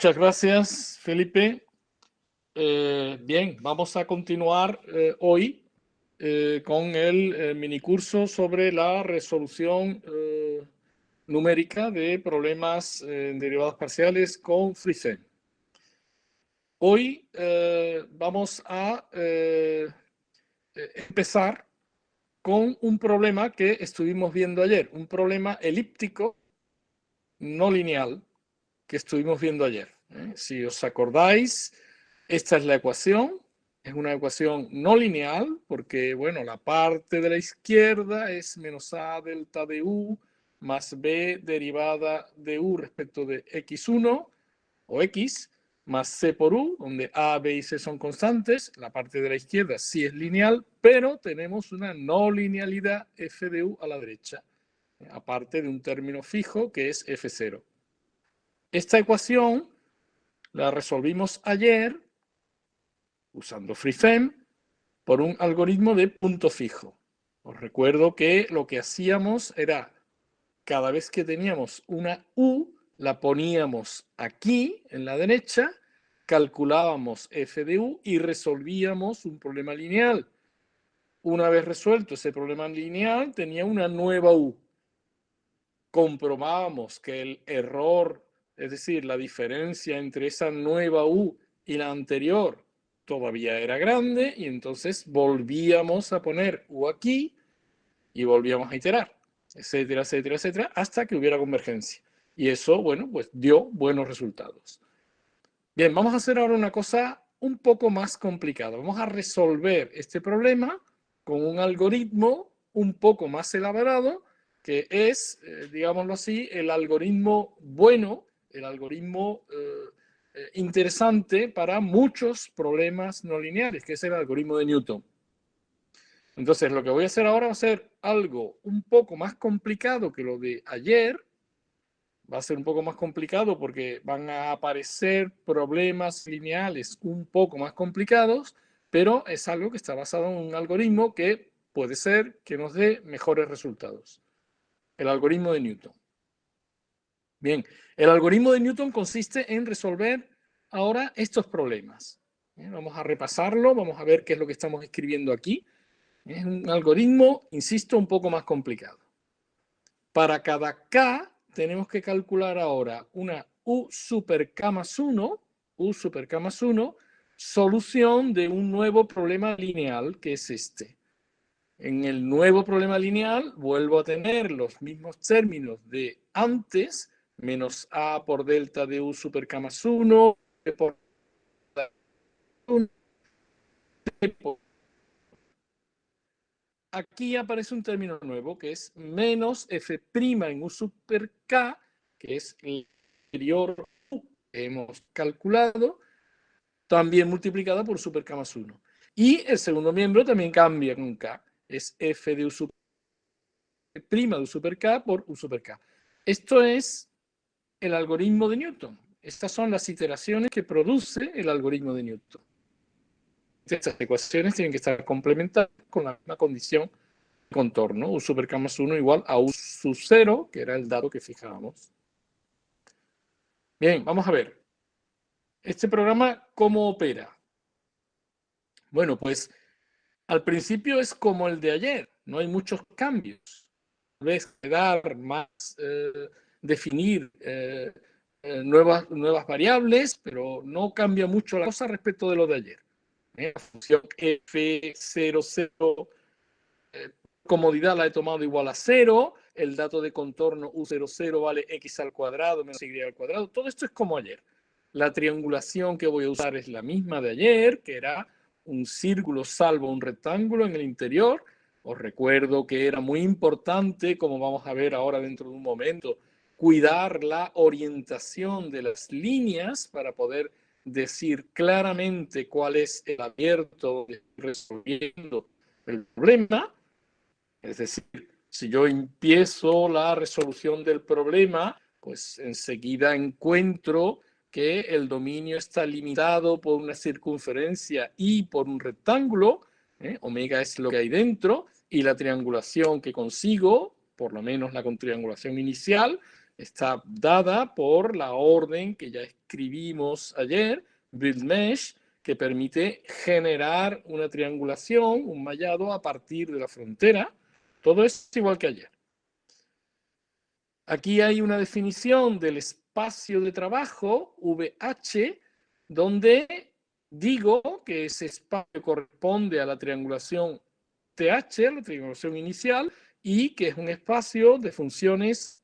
Muchas gracias, Felipe. Bien, vamos a continuar hoy con el minicurso sobre la resolución numérica de problemas en derivadas parciales con FreeCEM. Hoy vamos a empezar con un problema que estuvimos viendo ayer, un problema elíptico no lineal que estuvimos viendo ayer. Si os acordáis, esta es la ecuación. Es una ecuación no lineal porque, bueno, la parte de la izquierda es menos a delta de u más b derivada de u respecto de x1 o x más c por u, donde a, b y c son constantes. La parte de la izquierda sí es lineal, pero tenemos una no linealidad f de u a la derecha, aparte de un término fijo que es f0. Esta ecuación la resolvimos ayer usando FreeCEM por un algoritmo de punto fijo. Os recuerdo que lo que hacíamos era, cada vez que teníamos una U, la poníamos aquí en la derecha, calculábamos f de u y resolvíamos un problema lineal. Una vez resuelto ese problema lineal, tenía una nueva U. Comprobábamos que el error, es decir, la diferencia entre esa nueva U y la anterior todavía era grande, y entonces volvíamos a poner U aquí y volvíamos a iterar, etcétera, etcétera, etcétera, hasta que hubiera convergencia. Y eso, bueno, pues dio buenos resultados. Bien, vamos a hacer ahora una cosa un poco más complicada. Vamos a resolver este problema con un algoritmo un poco más elaborado, que es, digámoslo así, el algoritmo bueno, el algoritmo interesante para muchos problemas no lineales, que es el algoritmo de Newton. Entonces, lo que voy a hacer ahora va a ser algo un poco más complicado que lo de ayer. Va a ser un poco más complicado porque van a aparecer problemas lineales un poco más complicados, pero es algo que está basado en un algoritmo que puede ser que nos dé mejores resultados. El algoritmo de Newton. Bien, el algoritmo de Newton consiste en resolver ahora estos problemas. Vamos a repasarlo, vamos a ver qué es lo que estamos escribiendo aquí. Es un algoritmo, insisto, un poco más complicado. Para cada k tenemos que calcular ahora una u super k más 1, solución de un nuevo problema lineal, que es este. En el nuevo problema lineal vuelvo a tener los mismos términos de antes, menos a por delta de u super k más 1, por 1, por. Aquí aparece un término nuevo que es menos f' en u super k, que es el anterior u que hemos calculado, también multiplicada por super k más 1. Y el segundo miembro también cambia con k, es f de u super prima de u super k por u super k. Esto es el algoritmo de Newton. Estas son las iteraciones que produce el algoritmo de Newton. Estas ecuaciones tienen que estar complementadas con la misma condición de contorno, u super k más 1 igual a u sub 0, que era el dato que fijábamos. Bien, vamos a ver. Este programa, ¿cómo opera? Bueno, pues al principio es como el de ayer, no hay muchos cambios. Tal vez dar más, definir nuevas variables, pero no cambia mucho la cosa respecto de lo de ayer. La función f00, comodidad la he tomado igual a 0, el dato de contorno u00 vale x al cuadrado menos y al cuadrado, todo esto es como ayer. La triangulación que voy a usar es la misma de ayer, que era un círculo salvo un rectángulo en el interior. Os recuerdo que era muy importante, como vamos a ver ahora dentro de un momento, cuidar la orientación de las líneas para poder decir claramente cuál es el abierto resolviendo el problema. Es decir, si yo empiezo la resolución del problema, pues enseguida encuentro que el dominio está limitado por una circunferencia y por un rectángulo, omega es lo que hay dentro, y la triangulación que consigo, por lo menos la triangulación inicial, está dada por la orden que ya escribimos ayer, BuildMesh, que permite generar una triangulación, un mallado a partir de la frontera. Todo es igual que ayer. Aquí hay una definición del espacio de trabajo, VH, donde digo que ese espacio corresponde a la triangulación TH, la triangulación inicial, y que es un espacio de funciones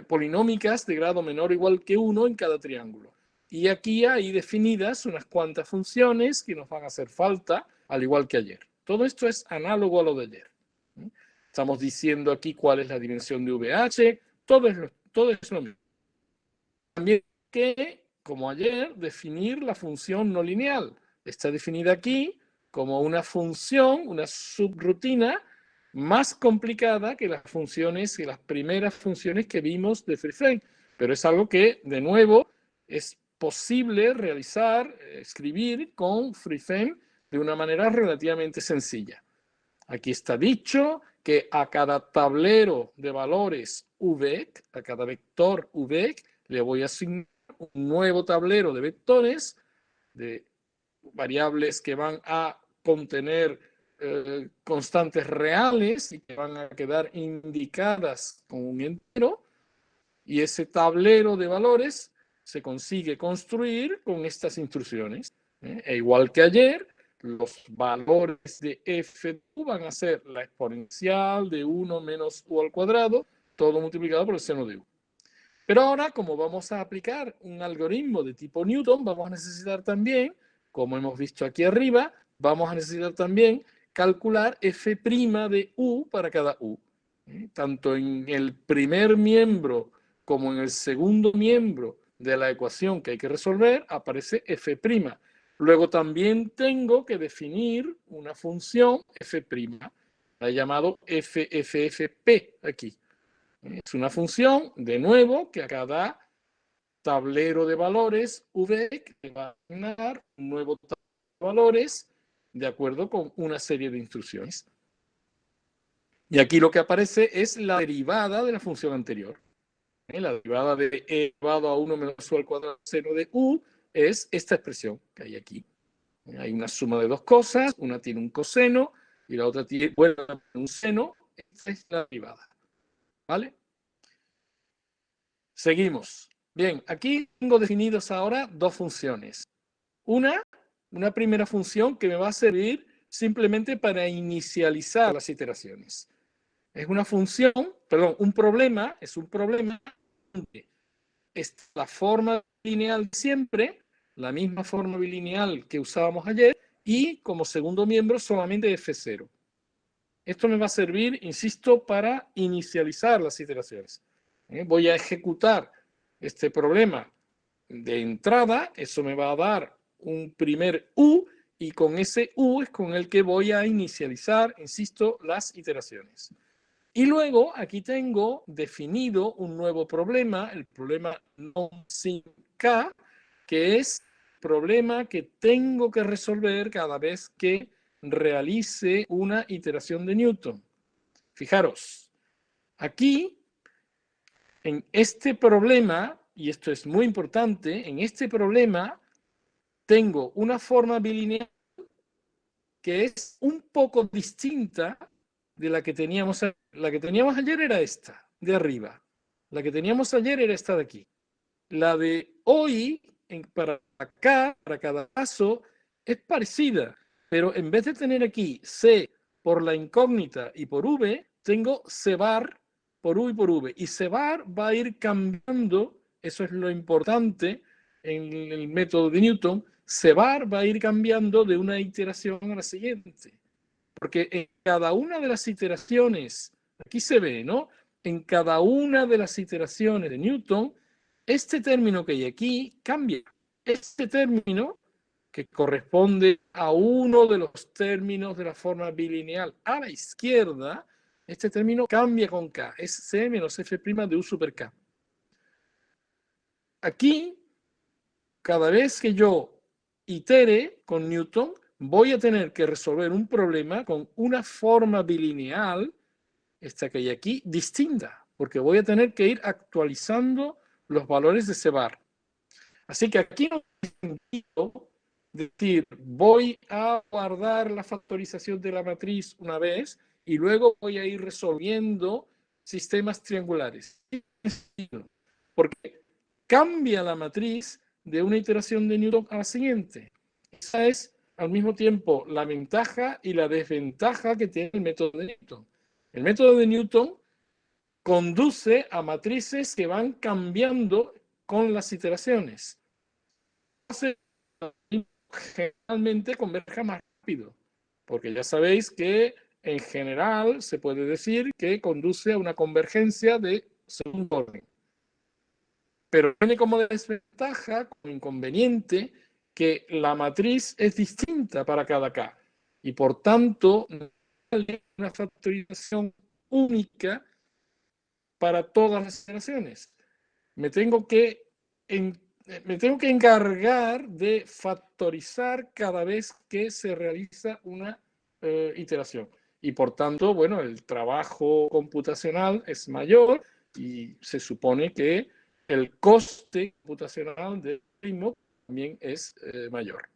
polinómicas de grado menor o igual que 1 en cada triángulo. Y aquí hay definidas unas cuantas funciones que nos van a hacer falta, al igual que ayer. Todo esto es análogo a lo de ayer. Estamos diciendo aquí cuál es la dimensión de VH, todo es lo mismo. También que, como ayer, definir la función no lineal. Está definida aquí como una función, una subrutina más complicada que las funciones, que las primeras funciones que vimos de FreeFrame. Pero es algo que, de nuevo, es posible realizar, escribir con FreeFrame de una manera relativamente sencilla. Aquí está dicho que a cada tablero de valores VEC, a cada vector VEC, le voy a asignar un nuevo tablero de vectores, de variables que van a contener constantes reales y que van a quedar indicadas con un entero. Y ese tablero de valores se consigue construir con estas instrucciones. E igual que ayer, los valores de f de u van a ser la exponencial de 1 menos u al cuadrado, todo multiplicado por el seno de u. Pero ahora, como vamos a aplicar un algoritmo de tipo Newton, vamos a necesitar también, como hemos visto aquí arriba, vamos a necesitar también calcular f' de u para cada u. Tanto en el primer miembro como en el segundo miembro de la ecuación que hay que resolver, aparece f'. Luego también tengo que definir una función f', la he llamado FFFP aquí. Es una función, de nuevo, que a cada tablero de valores V que va a asignar un nuevo tablero de valores de acuerdo con una serie de instrucciones. Y aquí lo que aparece es la derivada de la función anterior. La derivada de e elevado a 1 menos u al cuadrado seno de u es esta expresión que hay aquí. Hay una suma de dos cosas, una tiene un coseno y la otra tiene un seno. Esta es la derivada. ¿Vale? Seguimos. Bien, aquí tengo definidos ahora dos funciones. Una primera función que me va a servir simplemente para inicializar las iteraciones. Es una función, perdón, un problema, es un problema donde es la forma bilineal de siempre, la misma forma bilineal que usábamos ayer, y como segundo miembro solamente f0. Esto me va a servir, insisto, para inicializar las iteraciones. Voy a ejecutar este problema de entrada, eso me va a dar un primer u, y con ese u es con el que voy a inicializar, insisto, las iteraciones. Y luego aquí tengo definido un nuevo problema, el problema non-sin-k, que es el problema que tengo que resolver cada vez que realice una iteración de Newton. Fijaros, aquí, en este problema, y esto es muy importante, en este problema tengo una forma bilineal que es un poco distinta de la que teníamos. La que teníamos ayer era esta, de arriba. La que teníamos ayer era esta de aquí. La de hoy, para acá, para cada paso, es parecida, pero en vez de tener aquí C por la incógnita y por V, tengo C bar por U y por V. Y C bar va a ir cambiando, eso es lo importante en el método de Newton, C bar va a ir cambiando de una iteración a la siguiente. Porque en cada una de las iteraciones, aquí se ve, ¿no? En cada una de las iteraciones de Newton, este término que hay aquí cambia. Este término, que corresponde a uno de los términos de la forma bilineal a la izquierda, este término cambia con K. Es C menos F' de U super K. Aquí, cada vez que yo itere con Newton, voy a tener que resolver un problema con una forma bilineal esta que hay aquí, distinta, porque voy a tener que ir actualizando los valores de C-bar. Así que aquí no tiene sentido decir, voy a guardar la factorización de la matriz una vez y luego voy a ir resolviendo sistemas triangulares. Porque cambia la matriz de una iteración de Newton a la siguiente. Esa es al mismo tiempo la ventaja y la desventaja que tiene el método de Newton. El método de Newton conduce a matrices que van cambiando con las iteraciones. Generalmente converja más rápido, porque ya sabéis que en general se puede decir que conduce a una convergencia de segundo orden. Pero tiene como desventaja, como inconveniente, que la matriz es distinta para cada K y por tanto no hay una factorización única para todas las iteraciones. Me tengo que encargar de factorizar cada vez que se realiza una iteración. Y por tanto, bueno, el trabajo computacional es mayor y se supone que el coste computacional del ritmo también es mayor.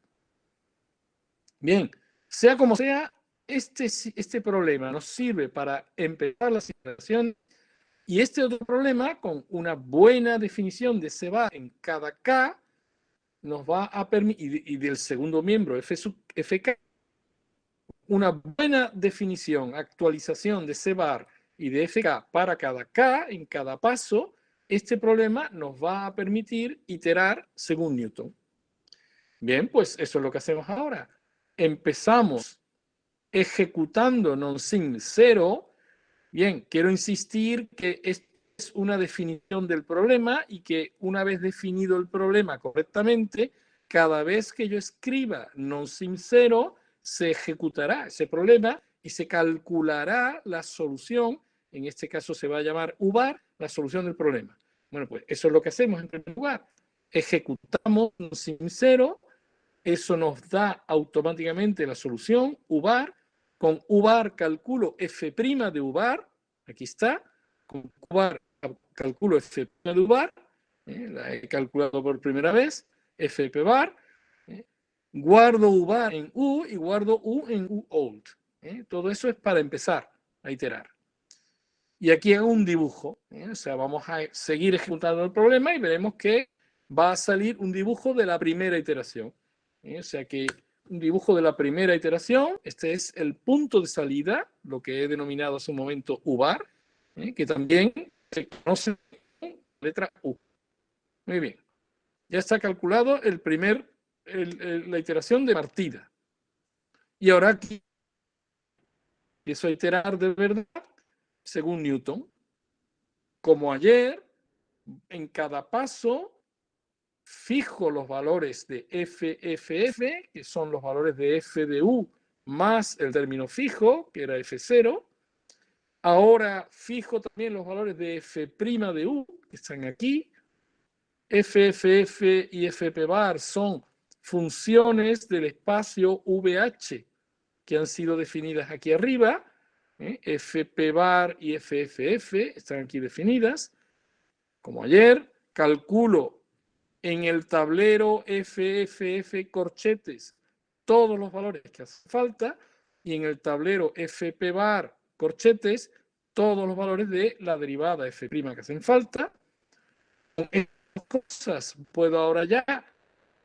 Bien, sea como sea, este problema nos sirve para empezar las iteraciones y este otro problema, con una buena definición de C-bar en cada K, nos va a permitir, y del segundo miembro FK, una buena definición, actualización de C-bar y de FK para cada K en cada paso, este problema nos va a permitir iterar según Newton. Bien, pues eso es lo que hacemos ahora. Empezamos ejecutando non-sim 0. Bien, quiero insistir que es una definición del problema y que una vez definido el problema correctamente, cada vez que yo escriba non-sim 0, se ejecutará ese problema y se calculará la solución. En este caso se va a llamar UBAR, la solución del problema. Bueno, pues eso es lo que hacemos en primer lugar. Ejecutamos non-sim 0, eso nos da automáticamente la solución UBAR. Con UBAR calculo f' de UBAR, aquí está, con UBAR calculo f' de UBAR, la he calculado por primera vez, fp bar, guardo UBAR en U y guardo U en UOLD. Todo eso es para empezar a iterar. Y aquí hago un dibujo, o sea, vamos a seguir ejecutando el problema y veremos que va a salir un dibujo de la primera iteración. O sea que un dibujo de la primera iteración, este es el punto de salida, lo que he denominado hace un momento UBAR, que también se conoce como letra U. Muy bien, ya está calculado la iteración de partida. Y ahora aquí empiezo a iterar de verdad según Newton. Como ayer, en cada paso fijo los valores de FFF, que son los valores de F de U más el término fijo, que era F0. Ahora fijo también los valores de F' de U, que están aquí. FFF y FP bar son funciones del espacio VH que han sido definidas aquí arriba. FP bar y FFF están aquí definidas. Como ayer, calculo en el tablero FFF corchetes todos los valores que hacen falta y en el tablero FP bar corchetes todos los valores de la derivada F' que hacen falta. Con estas cosas puedo ahora ya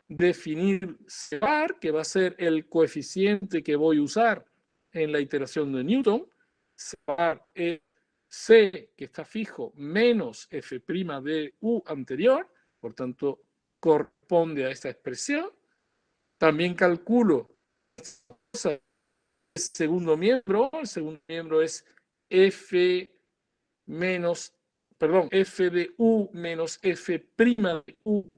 definir C bar, que va a ser el coeficiente que voy a usar en la iteración de Newton. C bar es C, que está fijo, menos F' de U anterior, por tanto, corresponde a esta expresión. También calculo el segundo miembro. El segundo miembro es F de U menos F' de U.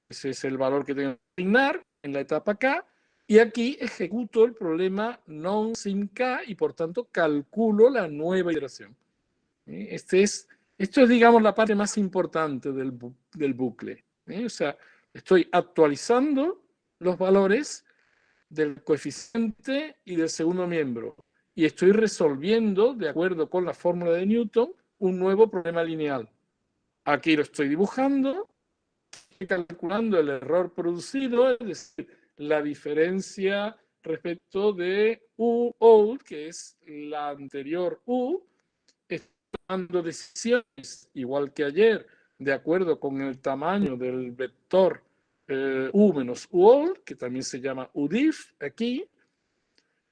Ese es el valor que tengo que asignar en la etapa K. Y aquí ejecuto el problema non-sim K y por tanto calculo la nueva iteración. Esto es, digamos, la parte más importante del bucle. O sea, estoy actualizando los valores del coeficiente y del segundo miembro. y estoy resolviendo, de acuerdo con la fórmula de Newton, un nuevo problema lineal. Aquí lo estoy dibujando, estoy calculando el error producido, es decir, la diferencia respecto de U old, que es la anterior U. Estoy tomando decisiones, igual que ayer, de acuerdo con el tamaño del vector U menos U old, que también se llama UDIF aquí.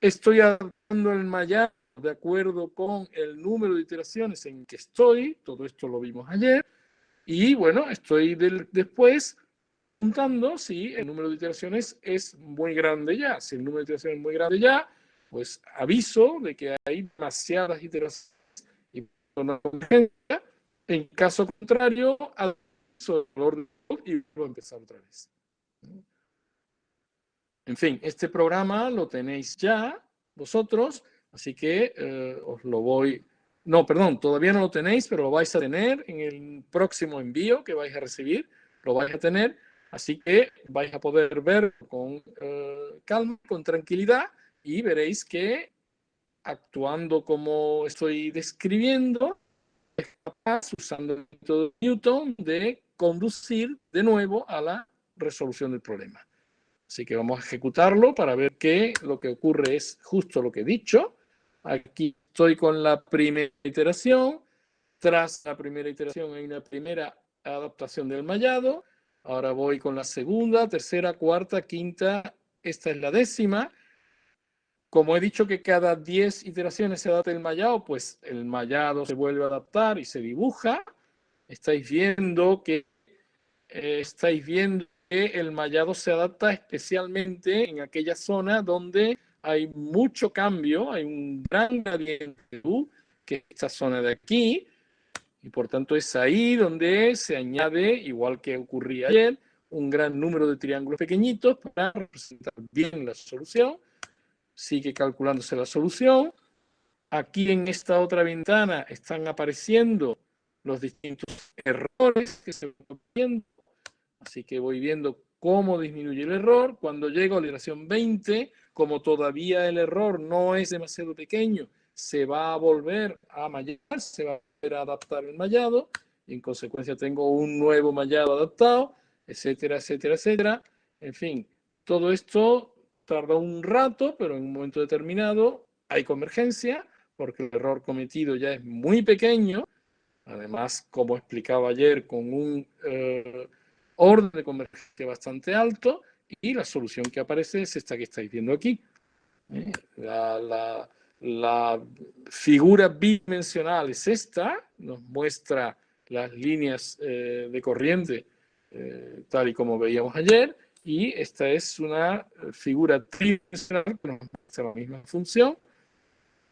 Estoy adaptando el mallado de acuerdo con el número de iteraciones en que estoy, todo esto lo vimos ayer, y bueno, estoy después preguntando si el número de iteraciones es muy grande ya. Si el número de iteraciones es muy grande ya, pues aviso de que hay demasiadas iteraciones y no convergencia. En caso contrario, aviso el orden y vuelvo a empezar otra vez. En fin, este programa lo tenéis ya vosotros, así que os lo voy... No, perdón, todavía no lo tenéis, pero lo vais a tener en el próximo envío que vais a recibir, lo vais a tener, así que vais a poder ver con calma, con tranquilidad, y veréis que actuando como estoy describiendo, es capaz, usando el método de Newton, de conducir de nuevo a la resolución del problema. Así que vamos a ejecutarlo para ver que lo que ocurre es justo lo que he dicho. Aquí estoy con la primera iteración. Tras la primera iteración hay una primera adaptación del mallado. Ahora voy con la segunda, tercera, cuarta, quinta. Esta es la décima. Como he dicho que cada 10 iteraciones se adapta el mallado, pues el mallado se vuelve a adaptar y se dibuja. Estáis viendo que el mallado se adapta especialmente en aquella zona donde hay mucho cambio, hay un gran gradiente de U, que es esta zona de aquí, y por tanto es ahí donde se añade, igual que ocurría ayer, un gran número de triángulos pequeñitos para representar bien la solución. Sigue calculándose la solución. Aquí en esta otra ventana están apareciendo los distintos errores que se van viendo. Así que voy viendo cómo disminuye el error. Cuando llego a la iteración 20, como todavía el error no es demasiado pequeño, se va a volver a mallar, se va a volver a adaptar el mallado, y en consecuencia tengo un nuevo mallado adaptado, etcétera, etcétera, etcétera. En fin, todo esto tarda un rato, pero en un momento determinado hay convergencia, porque el error cometido ya es muy pequeño. Además, como explicaba ayer, con un orden de convergencia bastante alto, y la solución que aparece es esta que estáis viendo aquí. La figura bidimensional es esta, nos muestra las líneas de corriente tal y como veíamos ayer, y esta es una figura tridimensional que nos muestra la misma función,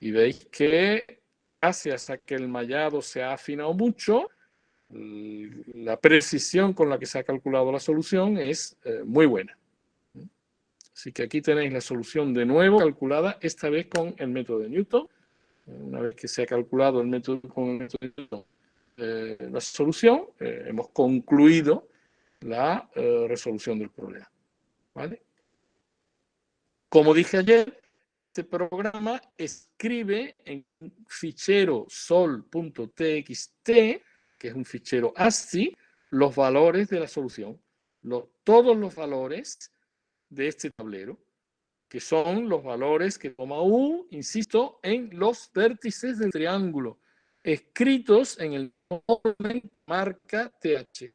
y veis que gracias a que el mallado se ha afinado mucho, la precisión con la que se ha calculado la solución es muy buena. Así que aquí tenéis la solución de nuevo calculada, esta vez con el método de Newton. Una vez que se ha calculado con el método de Newton la solución, hemos concluido la resolución del problema. ¿Vale? Como dije ayer, este programa escribe en un fichero sol.txt, que es un fichero ASCII, los valores de la solución, todos los valores de este tablero, que son los valores que toma U, insisto, en los vértices del triángulo, escritos en el orden marca TH.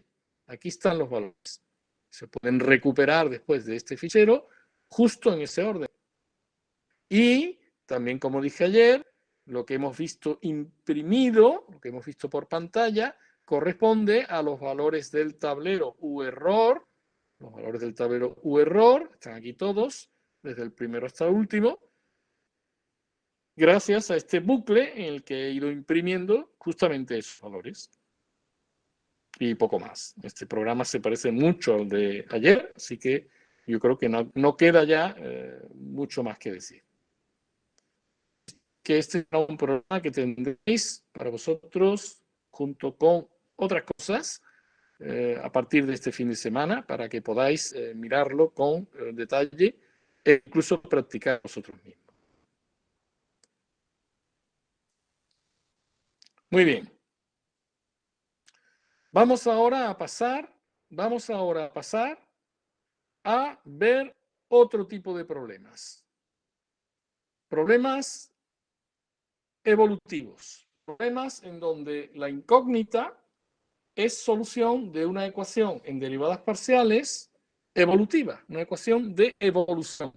Aquí están los valores. Se pueden recuperar después de este fichero justo en ese orden. Y también, como dije ayer, lo que hemos visto imprimido, lo que hemos visto por pantalla, corresponde a los valores del tablero U-error. Los valores del tablero U-error están aquí todos, desde el primero hasta el último, gracias a este bucle en el que he ido imprimiendo justamente esos valores. Y poco más. Este programa se parece mucho al de ayer, así que yo creo que no queda ya mucho más que decir. Que este es un programa que tendréis para vosotros junto con otras cosas a partir de este fin de semana, para que podáis mirarlo con detalle e incluso practicar vosotros mismos. Muy bien. Vamos ahora a pasar a ver otro tipo de problemas. Problemas evolutivos. Problemas en donde la incógnita es solución de una ecuación en derivadas parciales evolutiva, una ecuación de evolución,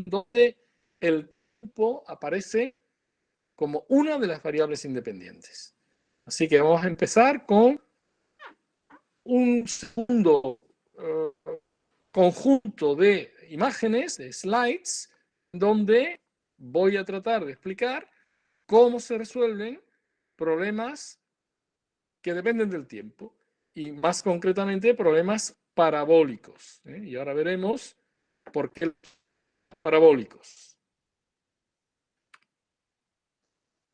donde el tiempo aparece como una de las variables independientes. Así que vamos a empezar con un segundo conjunto de imágenes, de slides, donde voy a tratar de explicar cómo se resuelven problemas que dependen del tiempo y más concretamente problemas parabólicos. Y ahora veremos por qué parabólicos.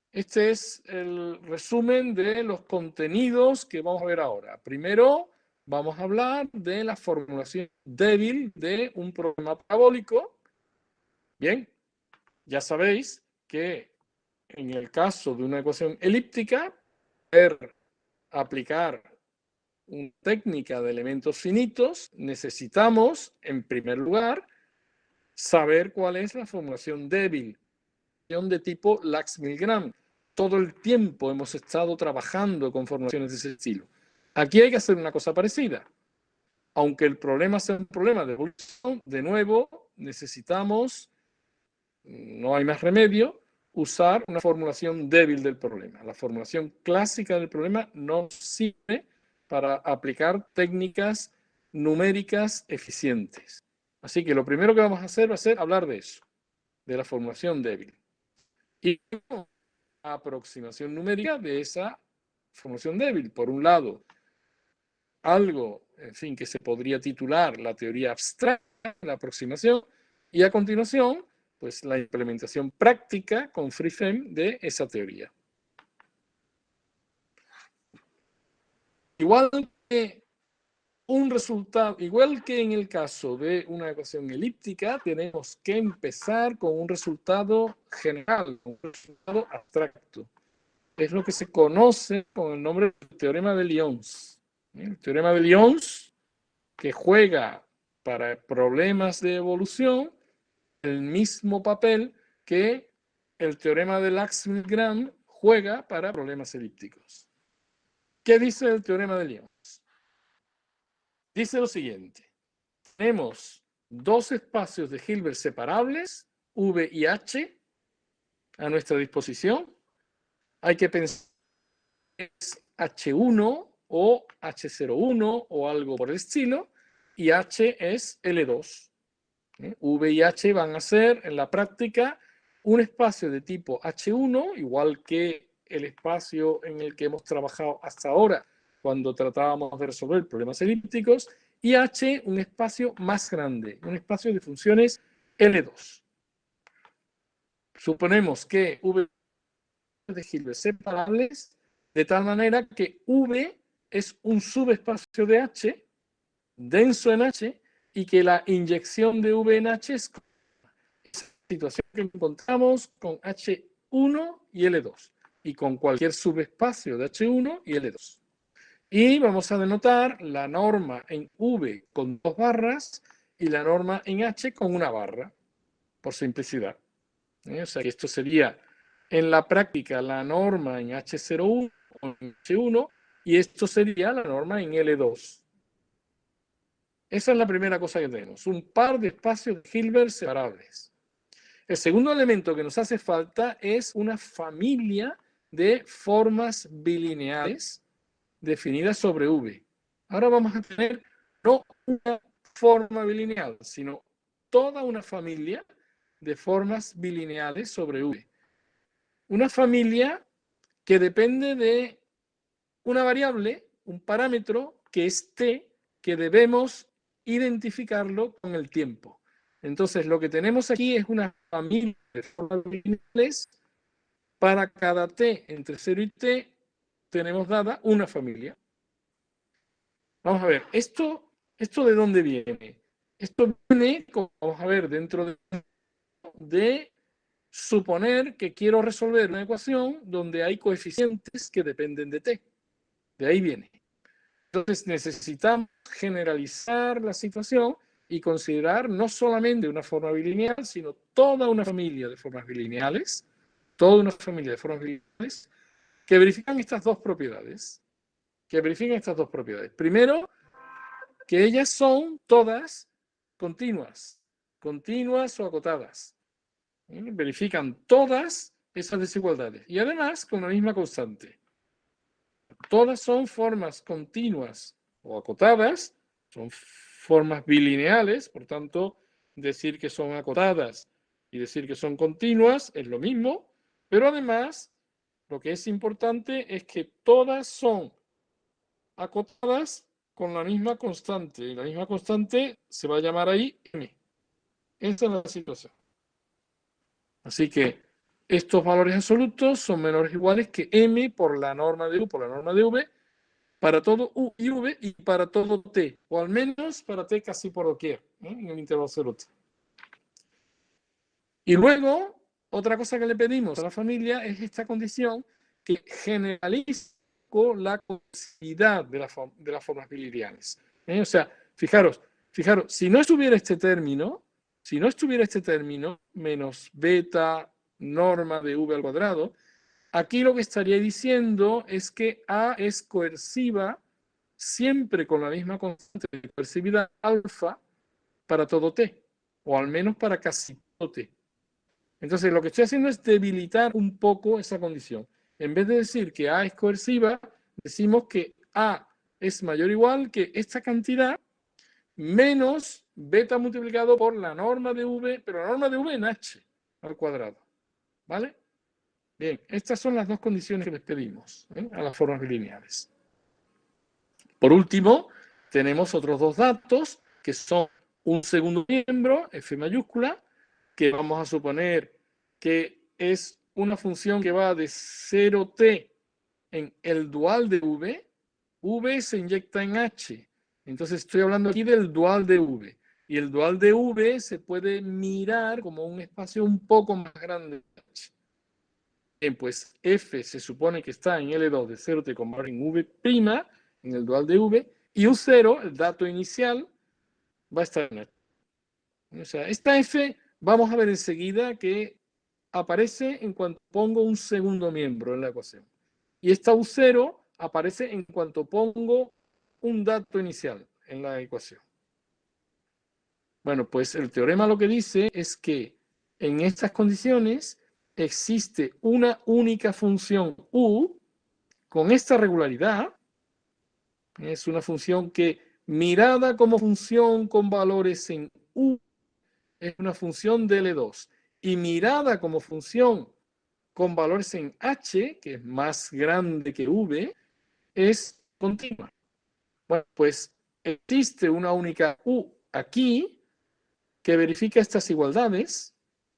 Este es el resumen de los contenidos que vamos a ver ahora. Primero, vamos a hablar de la formulación débil de un problema parabólico. Bien, ya sabéis que en el caso de una ecuación elíptica, poder aplicar una técnica de elementos finitos, necesitamos, en primer lugar, saber cuál es la formulación débil de tipo Lax-Milgram. Todo el tiempo hemos estado trabajando con formulaciones de ese estilo. Aquí hay que hacer una cosa parecida. Aunque el problema sea un problema de evolución, de nuevo necesitamos, no hay más remedio, usar una formulación débil del problema. La formulación clásica del problema no sirve para aplicar técnicas numéricas eficientes. Así que lo primero que vamos a hacer va a ser hablar de eso, de la formulación débil. Y aproximación numérica de esa formulación débil. Por un lado, algo, en fin, que se podría titular la teoría abstracta, la aproximación, y a continuación, pues la implementación práctica con FreeFEM de esa teoría. Igual que igual que en el caso de una ecuación elíptica, tenemos que empezar con un resultado general, un resultado abstracto. Es lo que se conoce con el nombre del teorema de Lyons. El teorema de Lyons, que juega para problemas de evolución el mismo papel que el teorema de Lax-Milgram juega para problemas elípticos. ¿Qué dice el teorema de Lyons? Dice lo siguiente. Tenemos dos espacios de Hilbert separables, V y H, a nuestra disposición. Hay que pensar que es H1 o H01 o algo por el estilo, y H es L2. V y H van a ser en la práctica un espacio de tipo H1, igual que el espacio en el que hemos trabajado hasta ahora cuando tratábamos de resolver problemas elípticos, y H un espacio más grande, un espacio de funciones L2. Suponemos que V de Hilbert separables de tal manera que V es un subespacio de H, denso en H, y que la inyección de V en H es esa situación que encontramos con H1 y L2, y con cualquier subespacio de H1 y L2. Y vamos a denotar la norma en V con 2 barras y la norma en H con una barra, por simplicidad. O sea que esto sería en la práctica la norma en H01 o en H1 y esto sería la norma en L2. Esa es la primera cosa que tenemos, un par de espacios de Hilbert separables. El segundo elemento que nos hace falta es una familia de formas bilineales definidas sobre V. Ahora vamos a tener no una forma bilineal, sino toda una familia de formas bilineales sobre V. Una familia que depende de una variable, un parámetro que es t, que debemos identificarlo con el tiempo. Entonces, lo que tenemos aquí es una familia de formas bilineales. Para cada t entre 0 y t, tenemos dada una familia. Vamos a ver, ¿esto de dónde viene? Esto viene, como vamos a ver, dentro de suponer que quiero resolver una ecuación donde hay coeficientes que dependen de t. De ahí viene. Entonces necesitamos generalizar la situación y considerar no solamente una forma bilineal, sino toda una familia de formas bilineales, que verifican estas dos propiedades. Primero, que ellas son todas continuas o acotadas. Verifican todas esas desigualdades y además con la misma constante. Todas son formas continuas o acotadas, son formas bilineales, por tanto, decir que son acotadas y decir que son continuas es lo mismo, pero además lo que es importante es que todas son acotadas con la misma constante, y la misma constante se va a llamar ahí m. Esa es la situación. Así que estos valores absolutos son menores o iguales que m por la norma de u por la norma de v, para todo u y v y para todo t, o al menos para t casi por doquier, en el intervalo 0t. Y luego, otra cosa que le pedimos a la familia es esta condición que generaliza la convexidad de las formas bilineales. O sea, fijaros, si no estuviera este término, menos beta norma de v al cuadrado, aquí lo que estaría diciendo es que A es coerciva siempre con la misma constante de coercividad alfa para todo t, o al menos para casi todo t. Entonces, lo que estoy haciendo es debilitar un poco esa condición. En vez de decir que A es coerciva, decimos que A es mayor o igual que esta cantidad menos beta multiplicado por la norma de V, pero la norma de V en H al cuadrado. ¿Vale? Bien, estas son las dos condiciones que les pedimos a las formas bilineales. Por último, tenemos otros dos datos que son un segundo miembro, F mayúscula, que vamos a suponer que es una función que va de 0t en el dual de v. V se inyecta en H. Entonces estoy hablando aquí del dual de v. Y el dual de v se puede mirar como un espacio un poco más grande de H. Bien, pues F se supone que está en L2 de 0t con valor en v', en el dual de v, y U0, el dato inicial, va a estar en H. O sea, esta F, vamos a ver enseguida que aparece en cuanto pongo un segundo miembro en la ecuación. Y esta U0 aparece en cuanto pongo un dato inicial en la ecuación. Bueno, pues el teorema lo que dice es que en estas condiciones existe una única función U con esta regularidad. Es una función que, mirada como función con valores en U, es una función de L2. Y mirada como función con valores en H, que es más grande que V, es continua. Bueno, pues existe una única U aquí que verifica estas igualdades,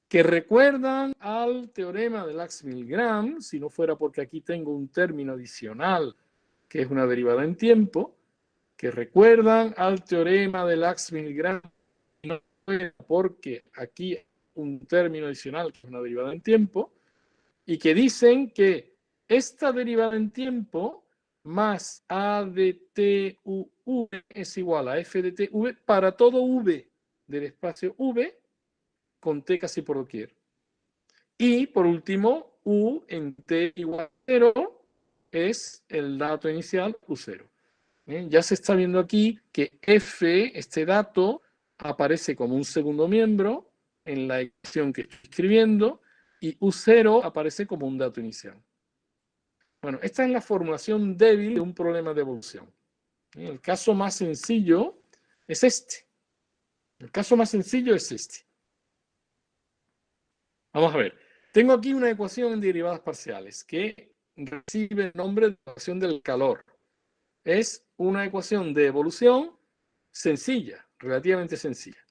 que recuerdan al teorema de Lax-Milgram, si no fuera porque aquí tengo un término adicional que es una derivada en tiempo, que recuerdan al teorema de Lax-Milgram, no porque aquí hay un término adicional que es una derivada en tiempo, y que dicen que esta derivada en tiempo más a de tv es igual a f de tv para todo v del espacio v con t casi por doquier. Y por último, u en t igual a 0 es el dato inicial u0. Ya se está viendo aquí que f, este dato, aparece como un segundo miembro en la ecuación que estoy escribiendo y u0 aparece como un dato inicial. Bueno, esta es la formulación débil de un problema de evolución. El caso más sencillo es este. Vamos a ver. Tengo aquí una ecuación en derivadas parciales que recibe el nombre de ecuación del calor. Es una ecuación de evolución sencilla, relativamente sencilla.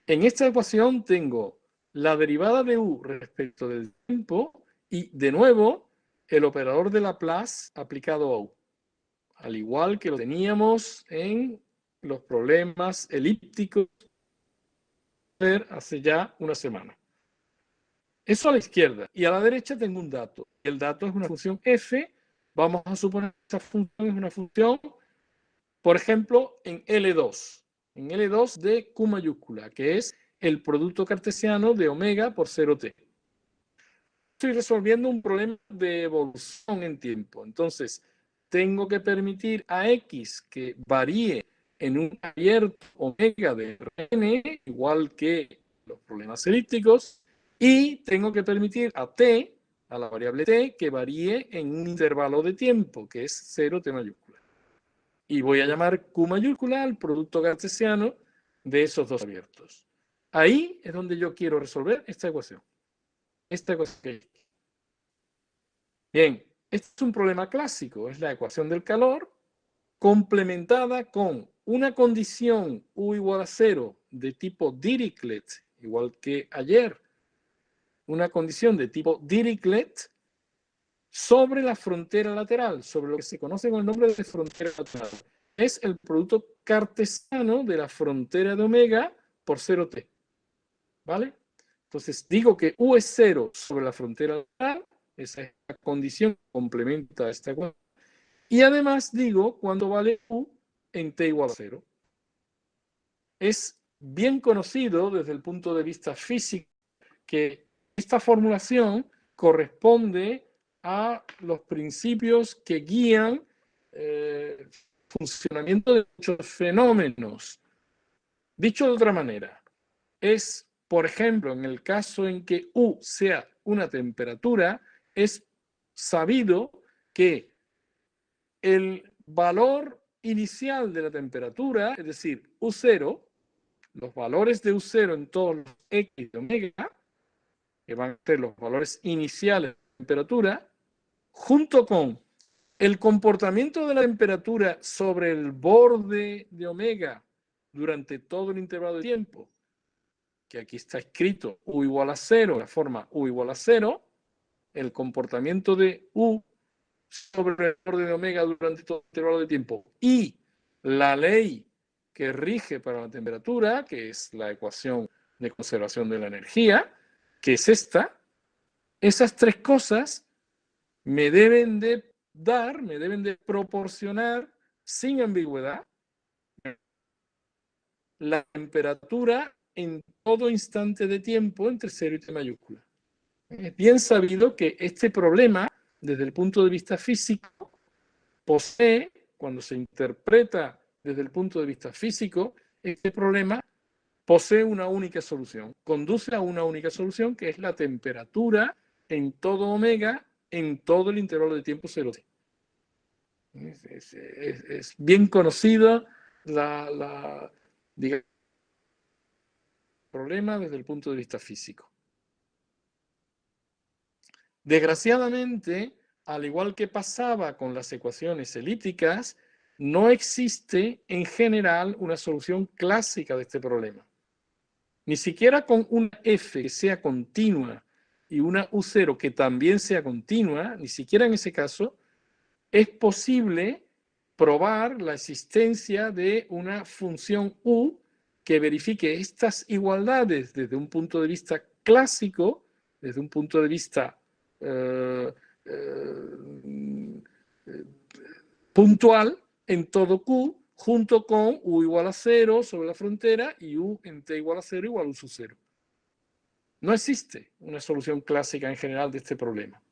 En esta ecuación tengo la derivada de u respecto del tiempo y, de nuevo, el operador de Laplace aplicado a u, al igual que lo teníamos en los problemas elípticos hace ya una semana. Eso a la izquierda. Y a la derecha tengo un dato. El dato es una función f. Vamos a suponer que esa función es una función, por ejemplo, en L2. En L2 de Q mayúscula, que es el producto cartesiano de omega por 0t. Estoy resolviendo un problema de evolución en tiempo. Entonces, tengo que permitir a X que varíe en un abierto omega de Rn, igual que los problemas elípticos, y tengo que permitir a T, a la variable T, que varíe en un intervalo de tiempo, que es 0T mayúscula. Y voy a llamar Q mayúscula al producto cartesiano de esos dos abiertos. Ahí es donde yo quiero resolver esta ecuación. Esta ecuación. Bien, este es un problema clásico, es la ecuación del calor complementada con una condición U igual a 0 de tipo Dirichlet, igual que ayer, una condición de tipo Dirichlet sobre la frontera lateral, sobre lo que se conoce con el nombre de frontera lateral. Es el producto cartesiano de la frontera de omega por 0t. ¿Vale? Entonces digo que U es 0 sobre la frontera lateral, esa es la condición que complementa esta ecuación. Y además digo cuánto vale U en t igual a 0. Es bien conocido desde el punto de vista físico que esta formulación corresponde a los principios que guían el funcionamiento de muchos fenómenos. Dicho de otra manera, es, por ejemplo, en el caso en que U sea una temperatura, es sabido que el valor inicial de la temperatura, es decir, U0, los valores de U0 en todos los X de omega, que van a ser los valores iniciales de la temperatura, junto con el comportamiento de la temperatura sobre el borde de omega durante todo el intervalo de tiempo, que aquí está escrito U igual a 0, la forma U igual a 0, el comportamiento de U sobre el borde de omega durante todo el intervalo de tiempo y la ley que rige para la temperatura, que es la ecuación de conservación de la energía, que es esta, esas tres cosas me deben de dar, me deben de proporcionar sin ambigüedad la temperatura en todo instante de tiempo entre 0 y t mayúscula. Es bien sabido que este problema, desde el punto de vista físico, posee, cuando se interpreta desde el punto de vista físico, este problema posee una única solución, conduce a una única solución, que es la temperatura en todo omega en todo el intervalo de tiempo 0t. Es bien conocido digamos, problema desde el punto de vista físico. Desgraciadamente, al igual que pasaba con las ecuaciones elípticas, no existe en general una solución clásica de este problema. Ni siquiera con una f que sea continua y una u0 que también sea continua, ni siquiera en ese caso, es posible probar la existencia de una función u que verifique estas igualdades desde un punto de vista clásico, desde un punto de vista puntual en todo Q, junto con U igual a 0 sobre la frontera y U en T igual a 0 igual a U sub 0. No existe una solución clásica en general de este problema.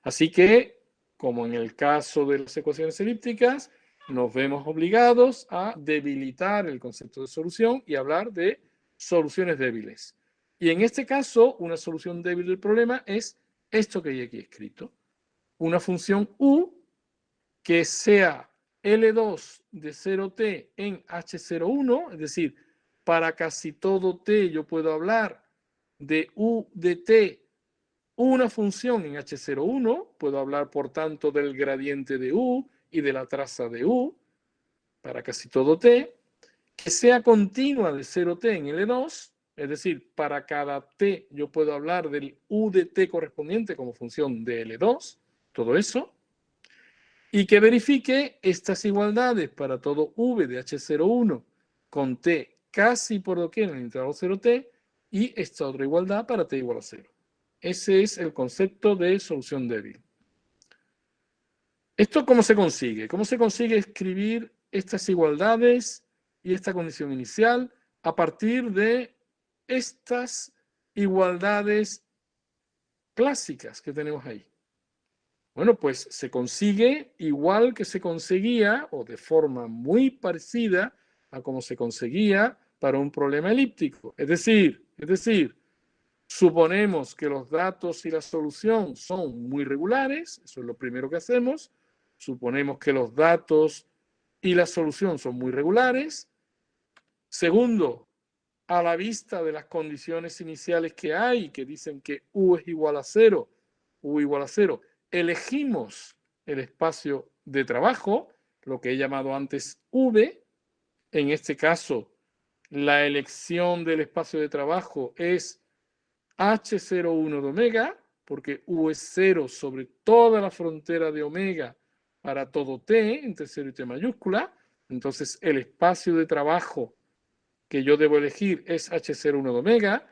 Así que, como en el caso de las ecuaciones elípticas, nos vemos obligados a debilitar el concepto de solución y hablar de soluciones débiles. Y en este caso, una solución débil del problema es esto que hay aquí escrito. Una función U que sea L2 de 0t en H01, es decir, para casi todo t yo puedo hablar de U de t una función en H01, puedo hablar por tanto del gradiente de U y de la traza de U para casi todo t, que sea continua de 0t en L2, es decir, para cada t yo puedo hablar del U de t correspondiente como función de L2, todo eso, y que verifique estas igualdades para todo V de H01 con t casi por doquier en el intervalo 0t y esta otra igualdad para t igual a 0. Ese es el concepto de solución débil. ¿Esto cómo se consigue? ¿Cómo se consigue escribir estas igualdades y esta condición inicial a partir de estas igualdades clásicas que tenemos ahí? Bueno, pues se consigue igual que se conseguía, o de forma muy parecida a como se conseguía para un problema elíptico. Es decir, suponemos que los datos y la solución son muy regulares, eso es lo primero que hacemos. Suponemos que los datos y la solución son muy regulares. Segundo, a la vista de las condiciones iniciales que hay, que dicen que U es igual a 0, U igual a 0, elegimos el espacio de trabajo, lo que he llamado antes V. En este caso, la elección del espacio de trabajo es H01 de omega, porque U es 0 sobre toda la frontera de omega para todo T, entre 0 y T mayúscula. Entonces, el espacio de trabajo que yo debo elegir es H01 de omega.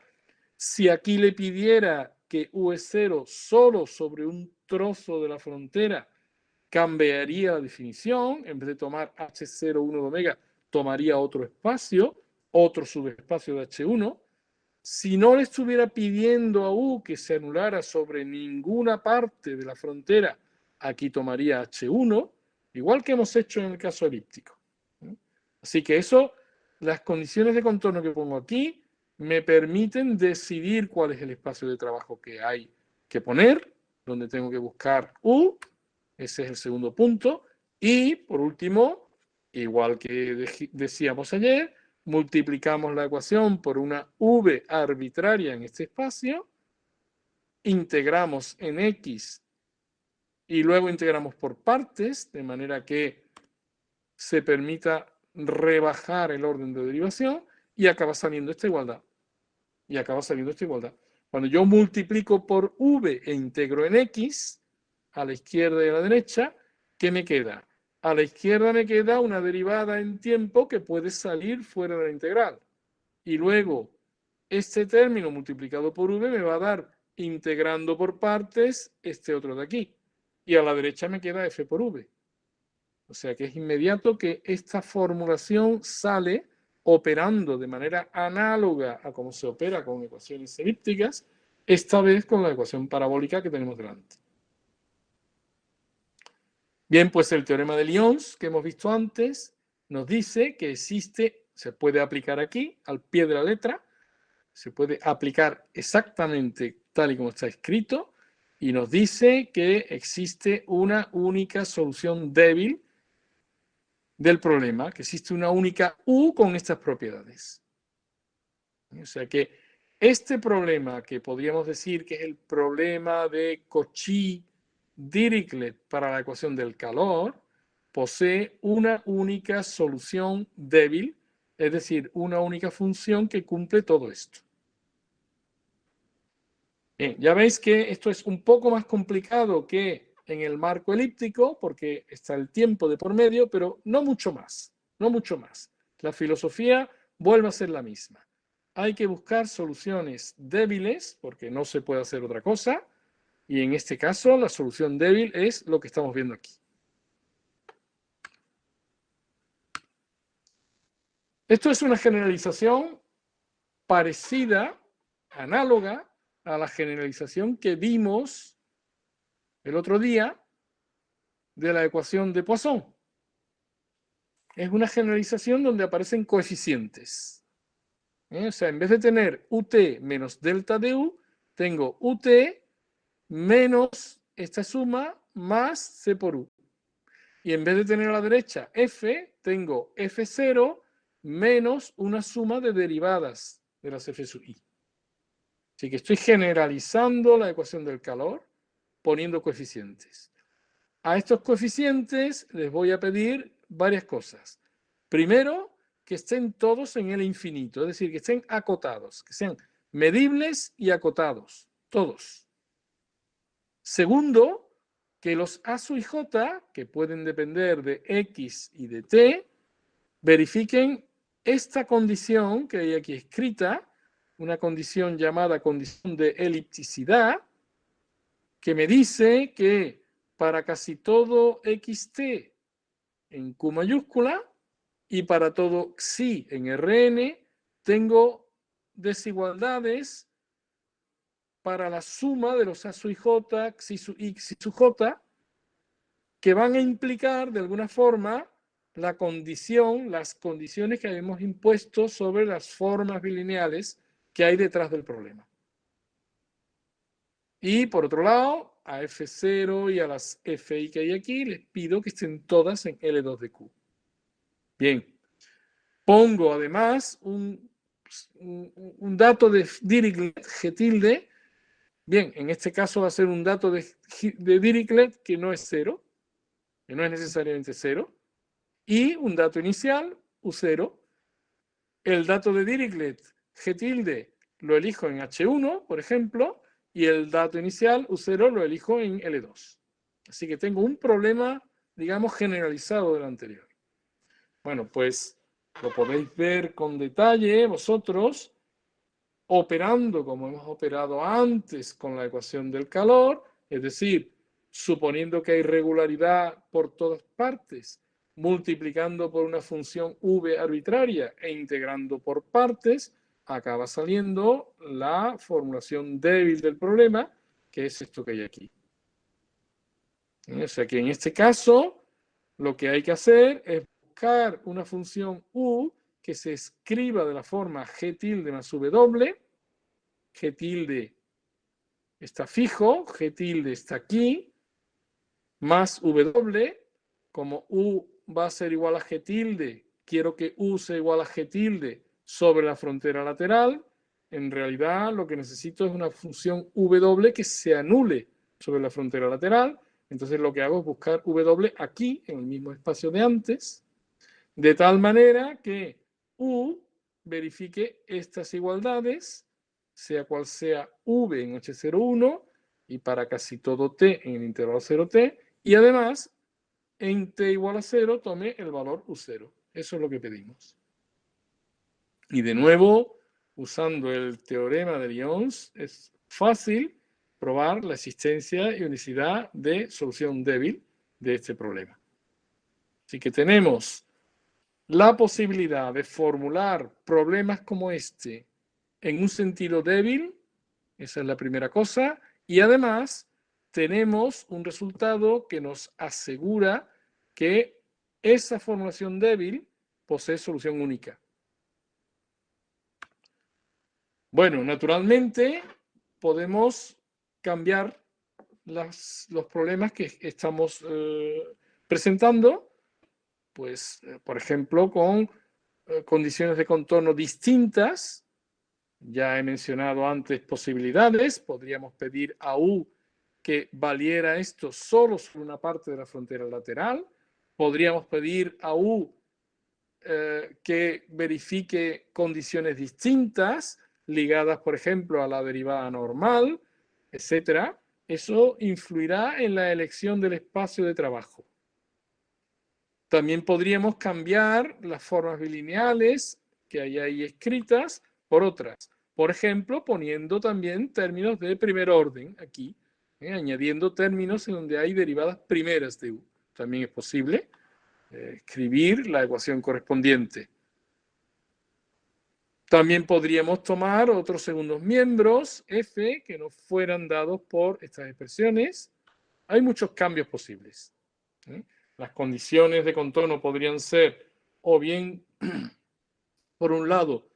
Si aquí le pidiera que U es 0 solo sobre un trozo de la frontera, cambiaría la definición. En vez de tomar H01 de omega, tomaría otro espacio, otro subespacio de H1. Si no le estuviera pidiendo a U que se anulara sobre ninguna parte de la frontera, aquí tomaría H1, igual que hemos hecho en el caso elíptico. Así que eso, las condiciones de contorno que pongo aquí, me permiten decidir cuál es el espacio de trabajo que hay que poner, donde tengo que buscar U, ese es el segundo punto, y por último, igual que decíamos ayer, multiplicamos la ecuación por una V arbitraria en este espacio, integramos en X y luego integramos por partes, de manera que se permita rebajar el orden de derivación y acaba saliendo esta igualdad. Cuando yo multiplico por V e integro en X, a la izquierda y a la derecha, ¿qué me queda? A la izquierda me queda una derivada en tiempo que puede salir fuera de la integral. Y luego, este término multiplicado por V me va a dar, integrando por partes, este otro de aquí. Y a la derecha me queda F por V. O sea que es inmediato que esta formulación sale operando de manera análoga a cómo se opera con ecuaciones elípticas, esta vez con la ecuación parabólica que tenemos delante. Bien, pues el teorema de Lyons que hemos visto antes nos dice que existe, se puede aplicar aquí al pie de la letra, se puede aplicar exactamente tal y como está escrito y nos dice que existe una única solución débil del problema, que existe una única U con estas propiedades. O sea que este problema, que podríamos decir que es el problema de Cauchy-Dirichlet para la ecuación del calor, posee una única solución débil, es decir, una única función que cumple todo esto. Bien, ya veis que esto es un poco más complicado que en el marco elíptico, porque está el tiempo de por medio, pero no mucho más, no mucho más. La filosofía vuelve a ser la misma. Hay que buscar soluciones débiles, porque no se puede hacer otra cosa, y en este caso la solución débil es lo que estamos viendo aquí. Esto es una generalización parecida, análoga, a la generalización que vimos el otro día de la ecuación de Poisson. Es una generalización donde aparecen coeficientes. O sea, en vez de tener UT menos delta de U, tengo UT menos esta suma más C por U. Y en vez de tener a la derecha F, tengo F0 menos una suma de derivadas de las F sub I. Así que estoy generalizando la ecuación del calor poniendo coeficientes. A estos coeficientes les voy a pedir varias cosas. Primero, que estén todos en el infinito, es decir, que estén acotados, que sean medibles y acotados, todos. Segundo, que los A sub y J, que pueden depender de X y de T, verifiquen esta condición que hay aquí escrita, una condición llamada condición de elipticidad, que me dice que para casi todo xt en Q mayúscula y para todo xi en Rn, tengo desigualdades para la suma de los A sub j, xi sub i, xi sub j, que van a implicar de alguna forma la condición, las condiciones que habíamos impuesto sobre las formas bilineales que hay detrás del problema. Y por otro lado, a F0 y a las Fi que hay aquí, les pido que estén todas en L2 de Q. Bien. Pongo además un dato de Dirichlet G tilde. Bien, en este caso va a ser un dato de Dirichlet que no es 0, que no es necesariamente 0, y un dato inicial, U0. El dato de Dirichlet G tilde lo elijo en H1, por ejemplo, y el dato inicial, U0, lo elijo en L2. Así que tengo un problema, digamos, generalizado del anterior. Bueno, pues lo podéis ver con detalle vosotros, operando como hemos operado antes con la ecuación del calor, es decir, suponiendo que hay regularidad por todas partes, multiplicando por una función v arbitraria e integrando por partes, acaba saliendo la formulación débil del problema, que es esto que hay aquí. O sea que en este caso, lo que hay que hacer es buscar una función u que se escriba de la forma g tilde más w. G tilde está fijo, G tilde está aquí, más w. Como u va a ser igual a G tilde, quiero que u sea igual a G tilde sobre la frontera lateral. En realidad lo que necesito es una función w que se anule sobre la frontera lateral. Entonces lo que hago es buscar w aquí, en el mismo espacio de antes, de tal manera que u verifique estas igualdades, sea cual sea v en H01, y para casi todo t en el intervalo 0t, y además en t igual a 0 tome el valor u0. Eso es lo que pedimos. Y de nuevo, usando el teorema de Lyons, es fácil probar la existencia y unicidad de solución débil de este problema. Así que tenemos la posibilidad de formular problemas como este en un sentido débil, esa es la primera cosa, y además tenemos un resultado que nos asegura que esa formulación débil posee solución única. Bueno, naturalmente podemos cambiar los problemas que estamos presentando, pues, por ejemplo, con condiciones de contorno distintas. Ya he mencionado antes posibilidades. Podríamos pedir a U que valiera esto solo sobre una parte de la frontera lateral. Podríamos pedir a U que verifique condiciones distintas ligadas, por ejemplo, a la derivada normal, etc. Eso influirá en la elección del espacio de trabajo. También podríamos cambiar las formas bilineales que hay ahí escritas por otras. Por ejemplo, poniendo también términos de primer orden aquí, añadiendo términos en donde hay derivadas primeras de U. También es posible escribir la ecuación correspondiente. También podríamos tomar otros segundos miembros, F, que no fueran dados por estas expresiones. Hay muchos cambios posibles. Las condiciones de contorno podrían ser o bien, por un lado,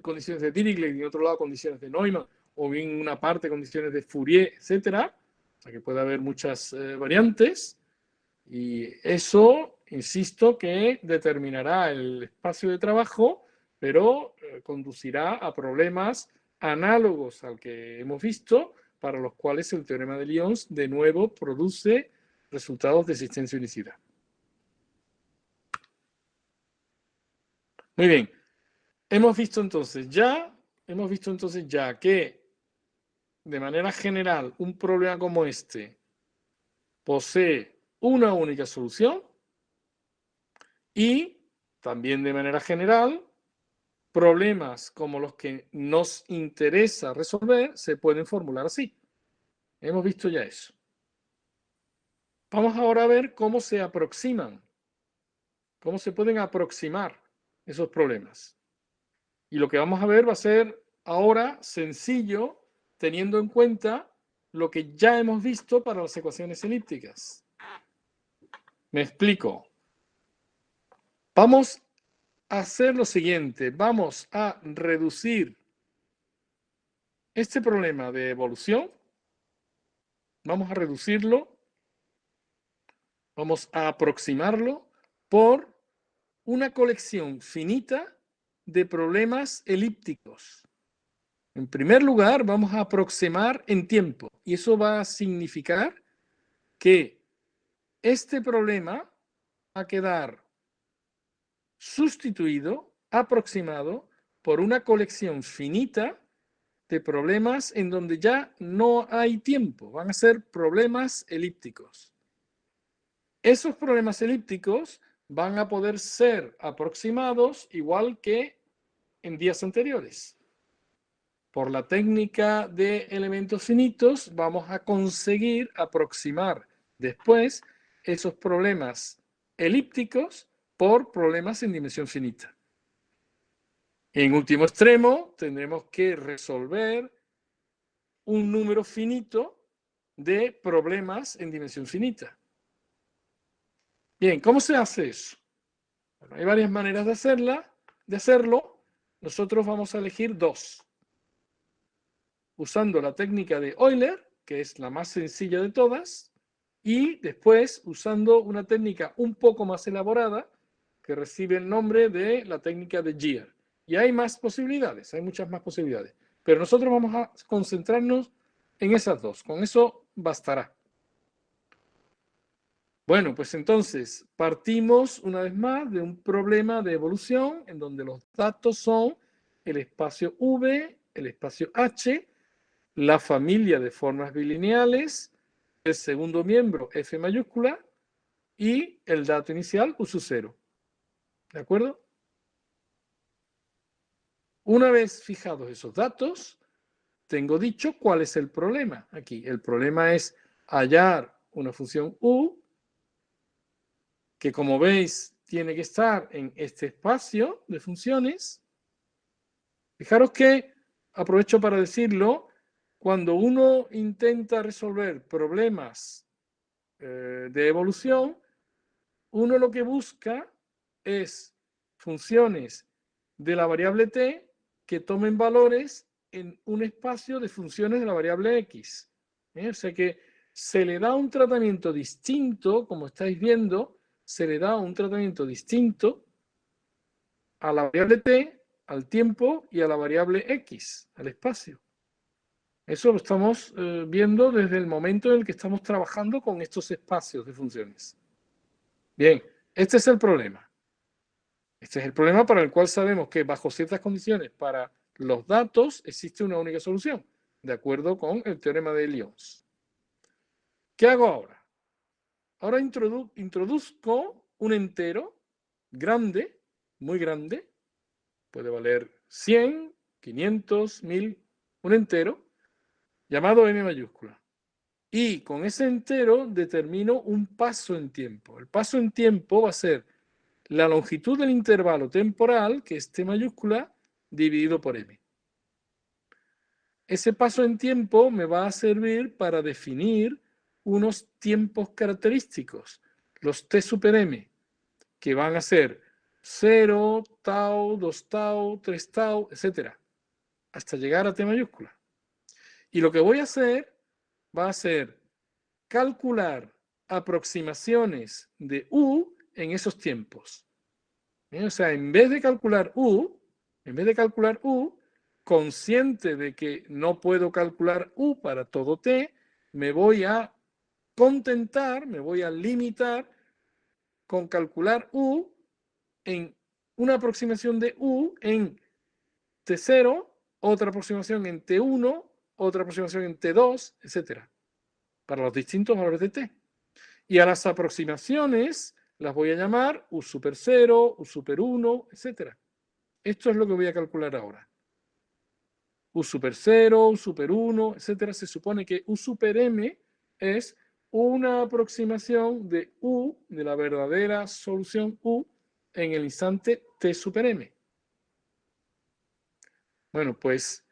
condiciones de Dirichlet y en otro lado condiciones de Neumann, o bien una parte condiciones de Fourier, etc. O sea que puede haber muchas variantes, y eso, insisto, que determinará el espacio de trabajo, pero conducirá a problemas análogos al que hemos visto, para los cuales el teorema de Lyons de nuevo produce resultados de existencia y unicidad. Muy bien. Hemos visto entonces ya que de manera general un problema como este posee una única solución, y también de manera general problemas como los que nos interesa resolver se pueden formular así. Hemos visto ya eso. Vamos ahora a ver cómo se aproximan, cómo se pueden aproximar esos problemas. Y lo que vamos a ver va a ser ahora sencillo, teniendo en cuenta lo que ya hemos visto para las ecuaciones elípticas. Me explico. Vamos a hacer lo siguiente. Vamos a reducir este problema de evolución. Vamos a reducirlo. Vamos a aproximarlo por una colección finita de problemas elípticos. En primer lugar, vamos a aproximar en tiempo. Y eso va a significar que este problema va a quedar sustituido, aproximado, por una colección finita de problemas en donde ya no hay tiempo. Van a ser problemas elípticos. Esos problemas elípticos van a poder ser aproximados igual que en días anteriores. Por la técnica de elementos finitos vamos a conseguir aproximar después esos problemas elípticos por problemas en dimensión finita. En último extremo tendremos que resolver un número finito de problemas en dimensión finita. Bien, ¿cómo se hace eso? Bueno, hay varias maneras de hacerlo. Nosotros vamos a elegir dos. Usando la técnica de Euler, que es la más sencilla de todas, y después usando una técnica un poco más elaborada que recibe el nombre de la técnica de Gier. Y hay más posibilidades, hay muchas más posibilidades. Pero nosotros vamos a concentrarnos en esas dos. Con eso bastará. Bueno, pues entonces partimos una vez más de un problema de evolución en donde los datos son el espacio V, el espacio H, la familia de formas bilineales, el segundo miembro F mayúscula y el dato inicial U sub 0. ¿De acuerdo? Una vez fijados esos datos, tengo dicho cuál es el problema aquí. El problema es hallar una función U que, como veis, tiene que estar en este espacio de funciones. Fijaros que, aprovecho para decirlo, cuando uno intenta resolver problemas de evolución, uno lo que busca es funciones de la variable t que tomen valores en un espacio de funciones de la variable x. O sea que se le da un tratamiento distinto, como estáis viendo, se le da un tratamiento distinto a la variable t, al tiempo y a la variable x, al espacio. Eso lo estamos viendo desde el momento en el que estamos trabajando con estos espacios de funciones. Bien, este es el problema. Este es el problema para el cual sabemos que bajo ciertas condiciones para los datos existe una única solución, de acuerdo con el teorema de Lyons. ¿Qué hago ahora? Ahora introduzco un entero grande, muy grande, puede valer 100, 500, 1000, un entero, llamado m mayúscula. Y con ese entero determino un paso en tiempo. El paso en tiempo va a ser la longitud del intervalo temporal, que es t mayúscula, dividido por m. Ese paso en tiempo me va a servir para definir unos tiempos característicos, los t super m, que van a ser 0, tau, 2 tau, 3 tau, etc., hasta llegar a t mayúscula. Y lo que voy a hacer va a ser calcular aproximaciones de u en esos tiempos. O sea, en vez de calcular u, consciente de que no puedo calcular u para todo t, me voy a contentar, me voy a limitar con calcular u en una aproximación de u en t0, otra aproximación en t1, otra aproximación en t2, etc. Para los distintos valores de t. Y a las aproximaciones las voy a llamar u super 0, u super 1, etc. Esto es lo que voy a calcular ahora. U super 0, U super 1, etcétera. Se supone que U super M es una aproximación de U, de la verdadera solución U, en el instante T super M. Bueno, pues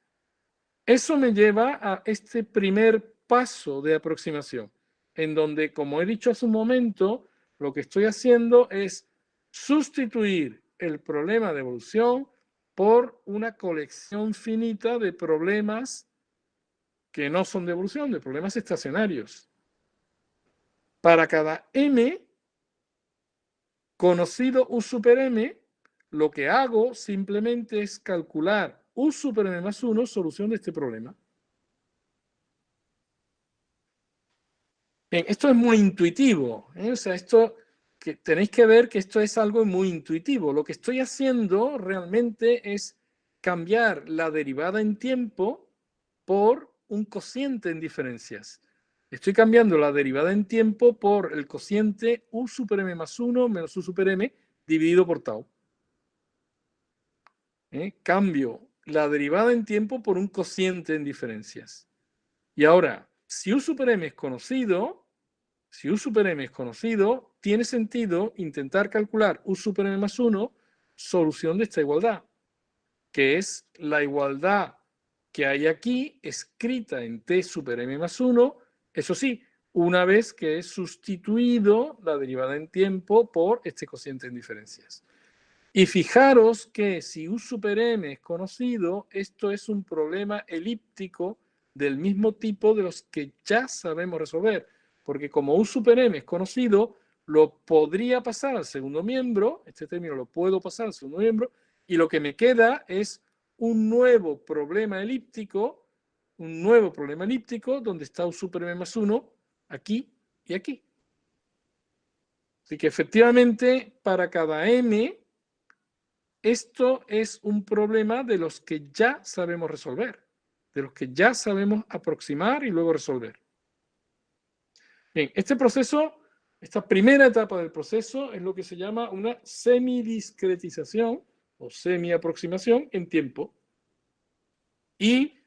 eso me lleva a este primer paso de aproximación, en donde, como he dicho hace un momento, lo que estoy haciendo es sustituir el problema de evolución por una colección finita de problemas que no son de evolución, de problemas estacionarios. Para cada m conocido U super m, lo que hago simplemente es calcular U super m más 1, solución de este problema. Bien, esto es muy intuitivo, ¿eh? O sea, esto que tenéis que ver que esto es algo muy intuitivo. Lo que estoy haciendo realmente es cambiar la derivada en tiempo por un cociente en diferencias. Estoy cambiando la derivada en tiempo por el cociente U super m más 1 menos U super m dividido por tau. Cambio la derivada en tiempo por un cociente en diferencias. Y ahora, si U super m es conocido, tiene sentido intentar calcular U super m más 1, solución de esta igualdad, que es la igualdad que hay aquí escrita en T super m más 1, eso sí, una vez que he sustituido la derivada en tiempo por este cociente en diferencias. Y fijaros que si U super m es conocido, esto es un problema elíptico del mismo tipo de los que ya sabemos resolver. Porque como U super m es conocido, lo podría pasar al segundo miembro, este término lo puedo pasar al segundo miembro, y lo que me queda es un nuevo problema elíptico, donde está U super m más 1, aquí y aquí. Así que efectivamente, para cada m, esto es un problema de los que ya sabemos resolver, de los que ya sabemos aproximar y luego resolver. Bien, este proceso, esta primera etapa del proceso es lo que se llama una semidiscretización o semiaproximación en tiempo. Y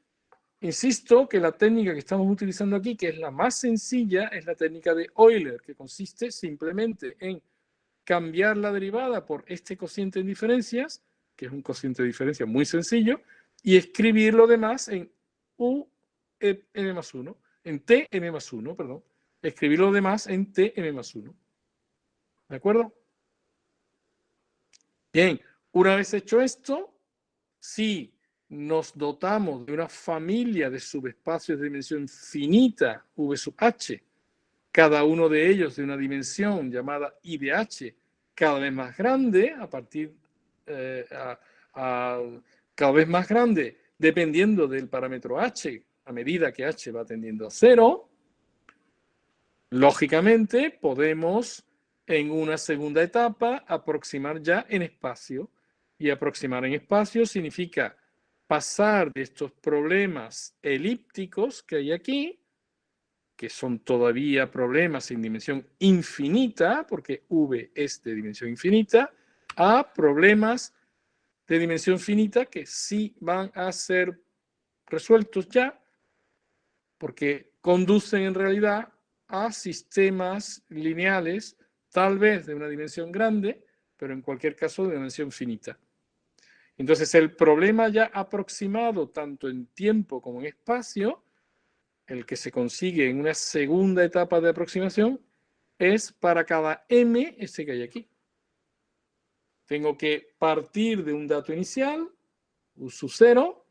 insisto que la técnica que estamos utilizando aquí, que es la más sencilla, es la técnica de Euler, que consiste simplemente en cambiar la derivada por este cociente en diferencias, que es un cociente de diferencia muy sencillo, y escribir lo demás en m más 1, en tm más 1, perdón. Escribir lo demás en tm más 1. ¿De acuerdo? Bien, una vez hecho esto, si nos dotamos de una familia de subespacios de dimensión finita, v sub h, cada uno de ellos de una dimensión llamada I de h, cada vez más grande, cada vez más grande, dependiendo del parámetro h, a medida que h va tendiendo a 0, lógicamente podemos en una segunda etapa aproximar ya en espacio. Y aproximar en espacio significa pasar de estos problemas elípticos que hay aquí, que son todavía problemas en dimensión infinita, porque V es de dimensión infinita, a problemas de dimensión finita que sí van a ser resueltos ya, porque conducen en realidad a sistemas lineales, tal vez de una dimensión grande, pero en cualquier caso de dimensión finita. Entonces, el problema ya aproximado tanto en tiempo como en espacio, el que se consigue en una segunda etapa de aproximación, es para cada m ese que hay aquí. Tengo que partir de un dato inicial, U sub 0.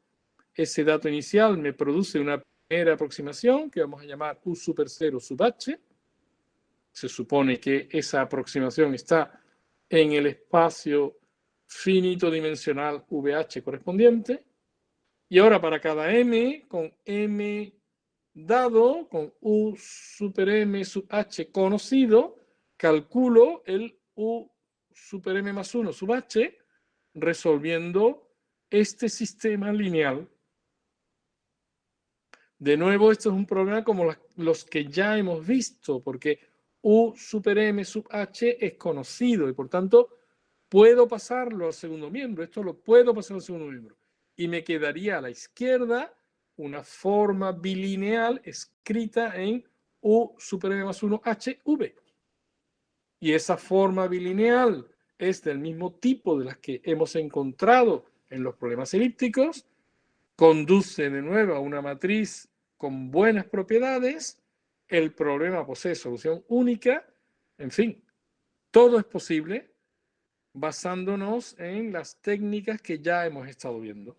Ese dato inicial me produce una primera aproximación que vamos a llamar U super 0 sub h. Se supone que esa aproximación está en el espacio finito dimensional VH correspondiente. Y ahora para cada m, con m dado, con U super m sub h conocido, calculo el U super m más 1 sub h, resolviendo este sistema lineal. De nuevo, esto es un problema como los que ya hemos visto, porque U super m sub h es conocido y por tanto puedo pasarlo al segundo miembro, esto lo puedo pasar al segundo miembro. Y me quedaría a la izquierda una forma bilineal escrita en U super m más 1 HV. Y esa forma bilineal es del mismo tipo de las que hemos encontrado en los problemas elípticos, conduce de nuevo a una matriz con buenas propiedades, el problema posee solución única, en fin, todo es posible basándonos en las técnicas que ya hemos estado viendo.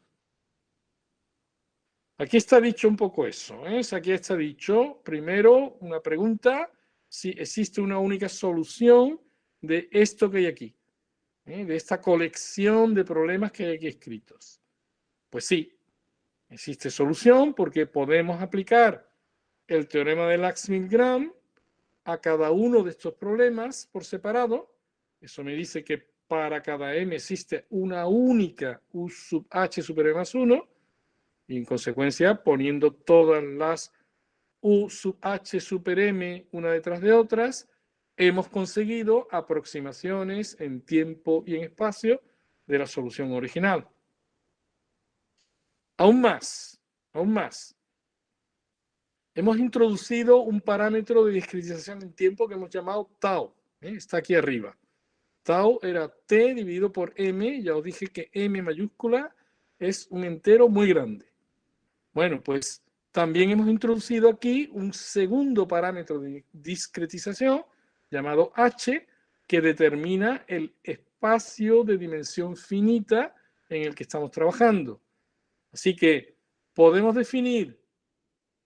Aquí está dicho un poco eso, ¿eh? Aquí está dicho, primero, una pregunta, si existe una única solución de esto que hay aquí, de esta colección de problemas que hay aquí escritos. Pues sí, existe solución porque podemos aplicar el teorema de Lax-Milgram a cada uno de estos problemas por separado. Eso me dice que para cada m existe una única u sub h super m más 1, y en consecuencia, poniendo todas las u sub h super m una detrás de otras, hemos conseguido aproximaciones en tiempo y en espacio de la solución original. Aún más. Hemos introducido un parámetro de discretización en tiempo que hemos llamado tau. Está aquí arriba. Tau era t dividido por m. Ya os dije que m mayúscula es un entero muy grande. Bueno, pues también hemos introducido aquí un segundo parámetro de discretización llamado h, que determina el espacio de dimensión finita en el que estamos trabajando. Así que podemos definir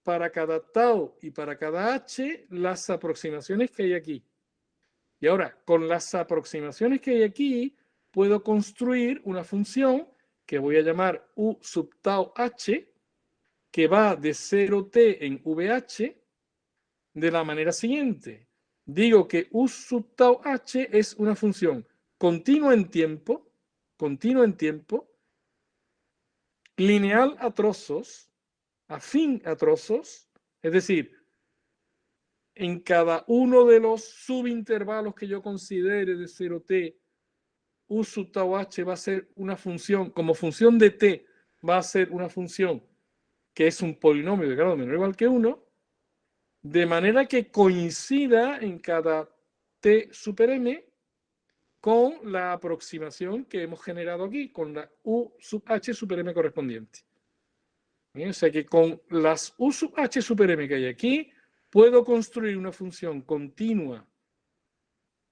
para cada tau y para cada h las aproximaciones que hay aquí. Y ahora, con las aproximaciones que hay aquí, puedo construir una función que voy a llamar u sub tau h, que va de 0t en VH de la manera siguiente. Digo que u sub tau h es una función continua en tiempo, lineal a trozos, afín a trozos, es decir, en cada uno de los subintervalos que yo considere de 0t, u sub tau h va a ser una función, como función de t, va a ser una función que es un polinomio de grado menor o igual que 1, de manera que coincida en cada t super m con la aproximación que hemos generado aquí, con la u sub h super m correspondiente. Bien, o sea que con las u sub h super m que hay aquí, puedo construir una función continua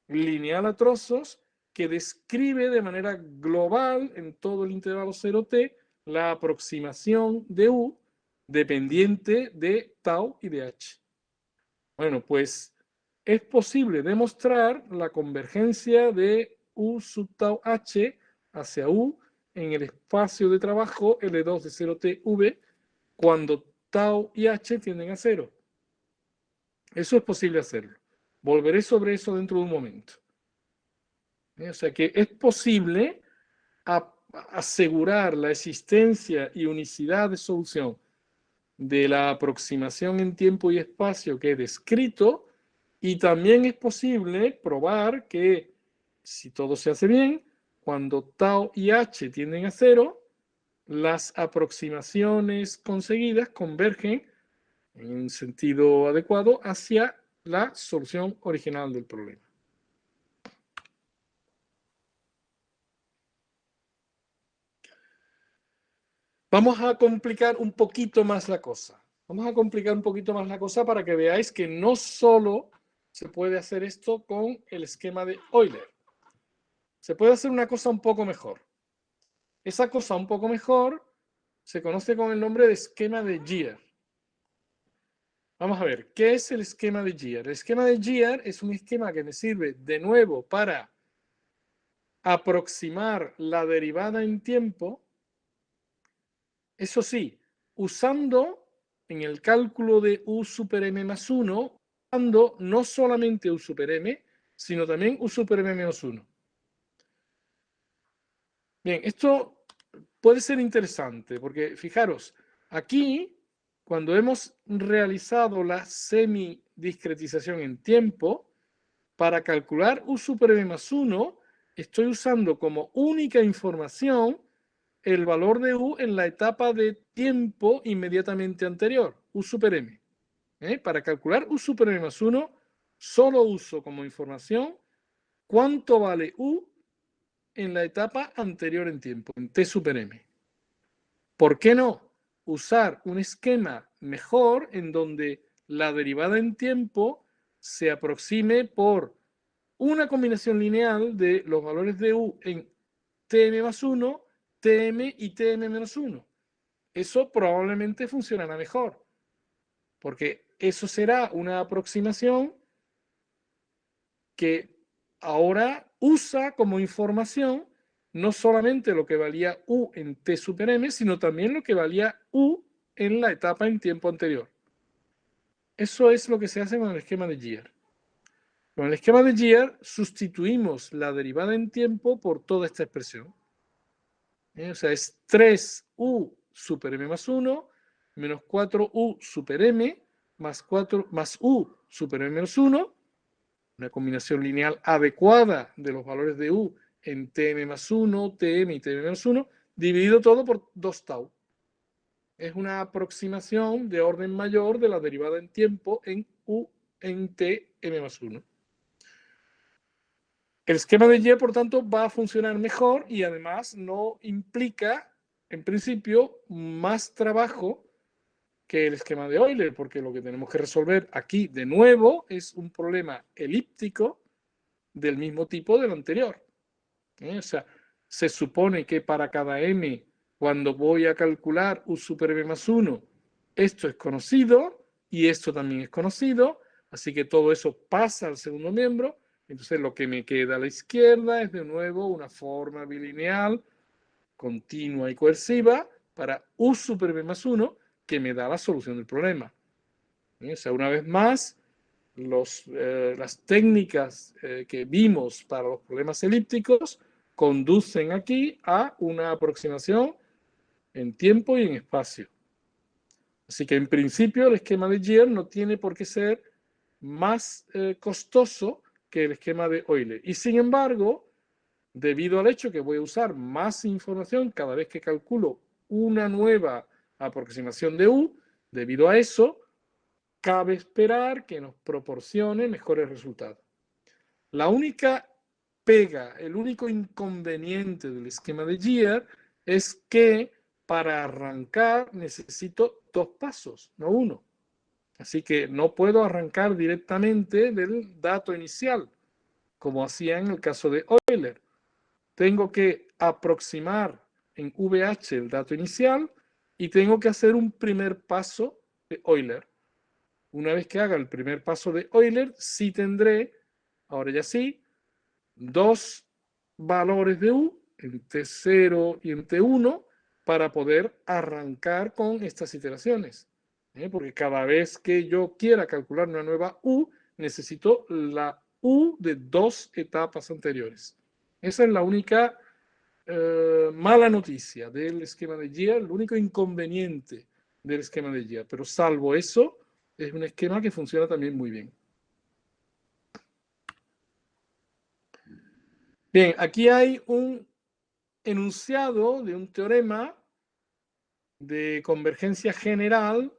lineal a trozos que describe de manera global en todo el intervalo 0t la aproximación de u dependiente de tau y de h. Bueno, pues es posible demostrar la convergencia de u sub tau h hacia u en el espacio de trabajo L2 de 0tv cuando tau y h tienden a 0. Eso es posible hacerlo. Volveré sobre eso dentro de un momento. O sea que es posible asegurar la existencia y unicidad de solución de la aproximación en tiempo y espacio que he descrito, y también es posible probar que si todo se hace bien, cuando tau y h tienden a 0, las aproximaciones conseguidas convergen en sentido adecuado hacia la solución original del problema. Vamos a complicar un poquito más la cosa. Vamos a complicar un poquito más la cosa para que veáis que no solo se puede hacer esto con el esquema de Euler. Se puede hacer una cosa un poco mejor. Esa cosa un poco mejor se conoce con el nombre de esquema de Gier. Vamos a ver, ¿qué es el esquema de Gier? El esquema de Gier es un esquema que me sirve de nuevo para aproximar la derivada en tiempo. Eso sí, usando en el cálculo de u super m más 1, usando no solamente u super m, sino también u super m menos 1. Bien, esto puede ser interesante porque fijaros, aquí cuando hemos realizado la semidiscretización en tiempo, para calcular u super m más 1, estoy usando como única información el valor de U en la etapa de tiempo inmediatamente anterior, U super M. Para calcular U super M más 1, solo uso como información cuánto vale U en la etapa anterior en tiempo, en T super M. ¿Por qué no usar un esquema mejor en donde la derivada en tiempo se aproxime por una combinación lineal de los valores de U en Tm más 1, Tm y Tm menos 1? Eso probablemente funcionará mejor, porque eso será una aproximación que ahora usa como información no solamente lo que valía U en T super M, sino también lo que valía U en la etapa en tiempo anterior. Eso es lo que se hace con el esquema de Gier. Con el esquema de Gier sustituimos la derivada en tiempo por toda esta expresión. O sea, es 3U super M más 1 menos 4U super M más, 4, más U super M menos 1, una combinación lineal adecuada de los valores de U en Tm más 1, Tm y Tm menos 1, dividido todo por 2 tau. Es una aproximación de orden mayor de la derivada en tiempo en U en Tm más 1. El esquema de Y, por tanto, va a funcionar mejor y además no implica, en principio, más trabajo que el esquema de Euler, porque lo que tenemos que resolver aquí, de nuevo, es un problema elíptico del mismo tipo del anterior. O sea, se supone que para cada m, cuando voy a calcular U super m más 1, esto es conocido y esto también es conocido, así que todo eso pasa al segundo miembro. Entonces lo que me queda a la izquierda es de nuevo una forma bilineal continua y coerciva para U super m más 1 que me da la solución del problema. O sea, una vez más, las técnicas que vimos para los problemas elípticos conducen aquí a una aproximación en tiempo y en espacio. Así que en principio el esquema de Gier no tiene por qué ser más costoso que el esquema de Euler. Y sin embargo, debido al hecho que voy a usar más información cada vez que calculo una nueva aproximación de U, debido a eso, cabe esperar que nos proporcione mejores resultados. La única pega, el único inconveniente del esquema de Gier es que para arrancar necesito 2 pasos, no uno. Así que no puedo arrancar directamente del dato inicial, como hacía en el caso de Euler. Tengo que aproximar en VH el dato inicial y tengo que hacer un primer paso de Euler. Una vez que haga el primer paso de Euler, sí tendré, ahora ya sí, 2 valores de U en T0 y en T1 para poder arrancar con estas iteraciones. Porque cada vez que yo quiera calcular una nueva U, necesito la U de 2 etapas anteriores. Esa es la única mala noticia del esquema de Gier, el único inconveniente del esquema de Gier. Pero salvo eso, es un esquema que funciona también muy bien. Bien, aquí hay un enunciado de un teorema de convergencia general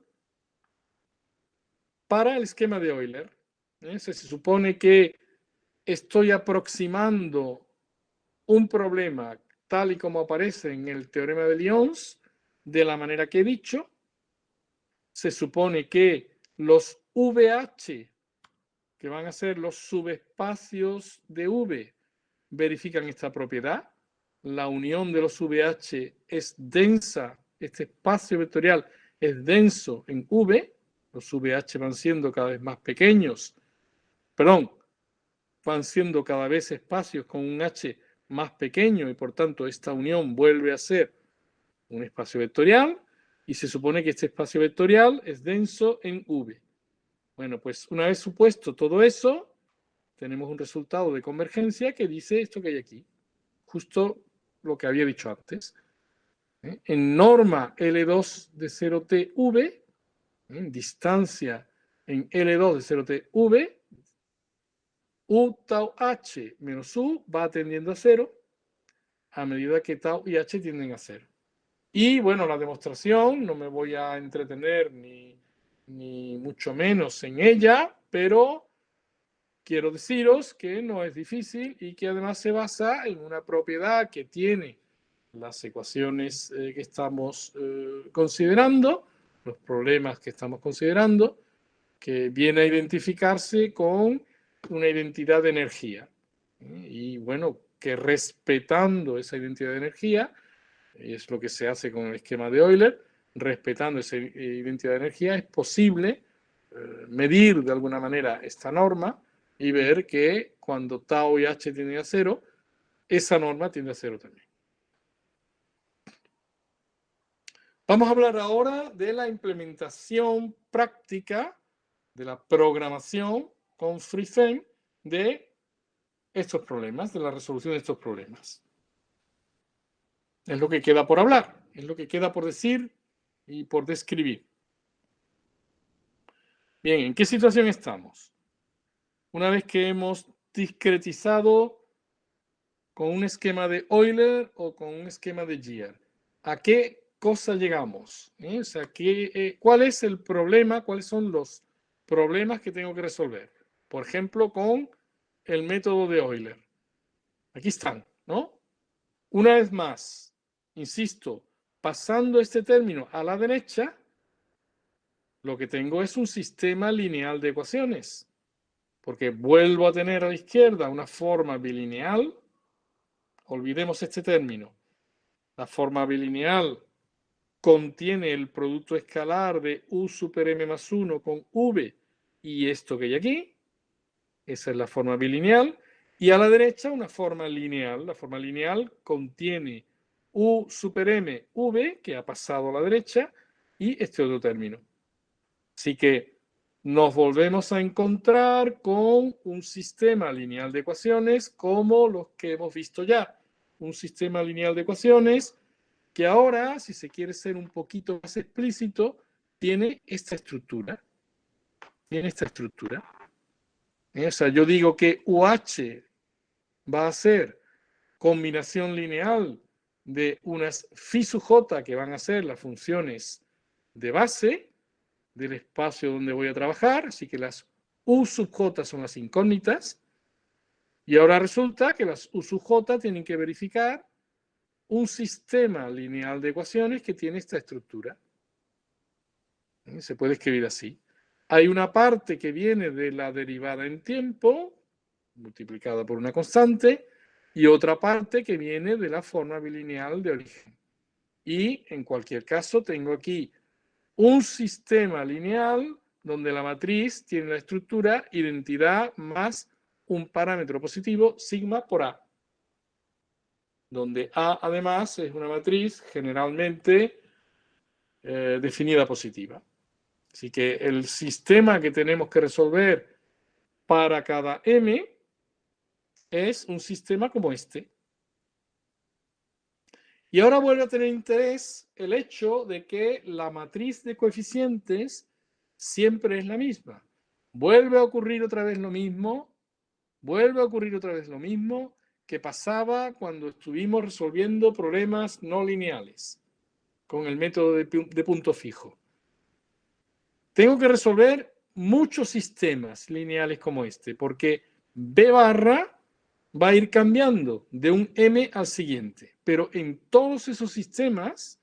para el esquema de Euler. Se supone que estoy aproximando un problema tal y como aparece en el teorema de Lyons, de la manera que he dicho. Se supone que los VH, que van a ser los subespacios de V, verifican esta propiedad. La unión de los VH es densa, este espacio vectorial es denso en V, los VH van siendo cada vez más pequeños, perdón, van siendo cada vez espacios con un H más pequeño y por tanto esta unión vuelve a ser un espacio vectorial y se supone que este espacio vectorial es denso en V. Bueno, pues una vez supuesto todo eso, tenemos un resultado de convergencia que dice esto que hay aquí, justo lo que había dicho antes. En norma L2 de 0TV, en distancia en L2 de 0TV, U tau h menos U va tendiendo a 0 a medida que tau y h tienden a 0. Y bueno, la demostración, no me voy a entretener ni mucho menos en ella, pero quiero deciros que no es difícil y que además se basa en una propiedad que tiene las ecuaciones que estamos considerando, los problemas que estamos considerando, que viene a identificarse con una identidad de energía. Y bueno, que respetando esa identidad de energía, y es lo que se hace con el esquema de Euler, respetando esa identidad de energía, es posible medir de alguna manera esta norma y ver que cuando tau y h tienden a 0, esa norma tiende a 0 también. Vamos a hablar ahora de la implementación práctica de la programación con FreeFrame de estos problemas, de la resolución de estos problemas. Es lo que queda por hablar, es lo que queda por decir y por describir. Bien, ¿en qué situación estamos? Una vez que hemos discretizado con un esquema de Euler o con un esquema de Gier, ¿a qué cosa llegamos? O sea, ¿cuál es el problema? ¿Cuáles son los problemas que tengo que resolver? Por ejemplo, con el método de Euler. Aquí están, ¿no? Una vez más, insisto, pasando este término a la derecha, lo que tengo es un sistema lineal de ecuaciones, porque vuelvo a tener a la izquierda una forma bilineal. Olvidemos este término. La forma bilineal contiene el producto escalar de U super M más 1 con V y esto que hay aquí. Esa es la forma bilineal. Y a la derecha una forma lineal. La forma lineal contiene U super M, V, que ha pasado a la derecha, y este otro término. Así que nos volvemos a encontrar con un sistema lineal de ecuaciones como los que hemos visto ya. Un sistema lineal de ecuaciones que ahora, si se quiere ser un poquito más explícito, tiene esta estructura. Tiene esta estructura. O sea, yo digo que UH va a ser combinación lineal de unas phi sub j, que van a ser las funciones de base del espacio donde voy a trabajar, así que las U sub j son las incógnitas, y ahora resulta que las U sub j tienen que verificar un sistema lineal de ecuaciones que tiene esta estructura. Se puede escribir así. Hay una parte que viene de la derivada en tiempo, multiplicada por una constante, y otra parte que viene de la forma bilineal de origen. Y en cualquier caso tengo aquí un sistema lineal donde la matriz tiene la estructura identidad más un parámetro positivo sigma por A, donde A además es una matriz generalmente definida positiva. Así que el sistema que tenemos que resolver para cada M es un sistema como este. Y ahora vuelve a tener interés el hecho de que la matriz de coeficientes siempre es la misma. Vuelve a ocurrir otra vez lo mismo, que pasaba cuando estuvimos resolviendo problemas no lineales con el método de punto fijo. Tengo que resolver muchos sistemas lineales como este, porque B barra va a ir cambiando de un M al siguiente. Pero en todos esos sistemas,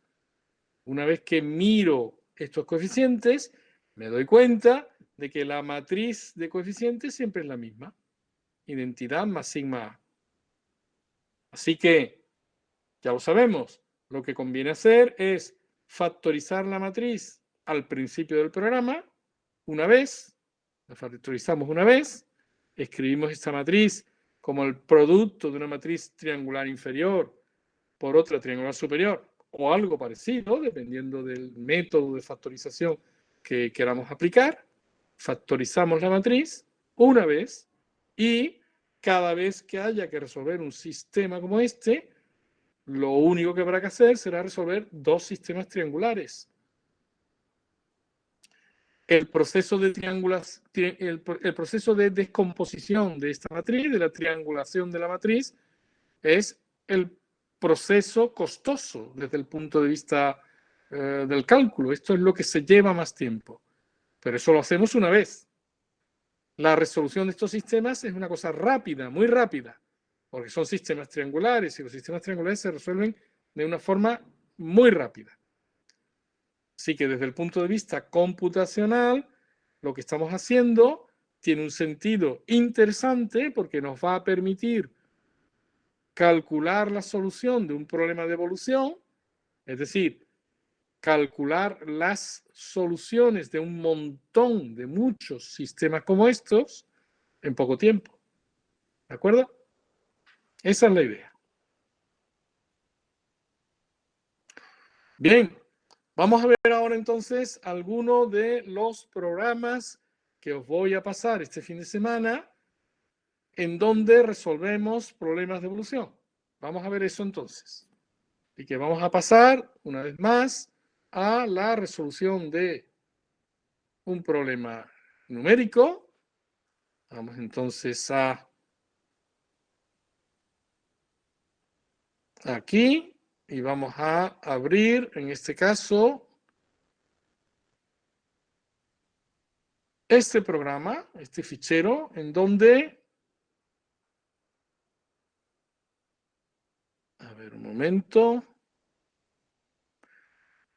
una vez que miro estos coeficientes, me doy cuenta de que la matriz de coeficientes siempre es la misma. Identidad más sigma A. Así que, ya lo sabemos, lo que conviene hacer es factorizar la matriz al principio del programa, una vez, la factorizamos una vez, escribimos esta matriz como el producto de una matriz triangular inferior por otra triangular superior o algo parecido, dependiendo del método de factorización que queramos aplicar. Factorizamos la matriz una vez y cada vez que haya que resolver un sistema como este, lo único que habrá que hacer será resolver dos sistemas triangulares. el proceso de el proceso de descomposición de esta matriz, de la triangulación de la matriz, es el proceso costoso desde el punto de vista del cálculo. Esto es lo que se lleva más tiempo, pero eso lo hacemos una vez. La resolución de estos sistemas es una cosa rápida, muy rápida, porque son sistemas triangulares y los sistemas triangulares se resuelven de una forma muy rápida. Así que desde el punto de vista computacional, lo que estamos haciendo tiene un sentido interesante porque nos va a permitir calcular la solución de un problema de evolución, es decir, calcular las soluciones de un montón, de muchos sistemas como estos, en poco tiempo. ¿De acuerdo? Esa es la idea. Bien, vamos a ver ahora entonces algunos de los programas que os voy a pasar este fin de semana en donde resolvemos problemas de evolución. Vamos a ver eso entonces. Y que vamos a pasar una vez más a la resolución de un problema numérico. Vamos entonces a aquí y vamos a abrir en este caso este programa, este fichero en donde, a ver un momento,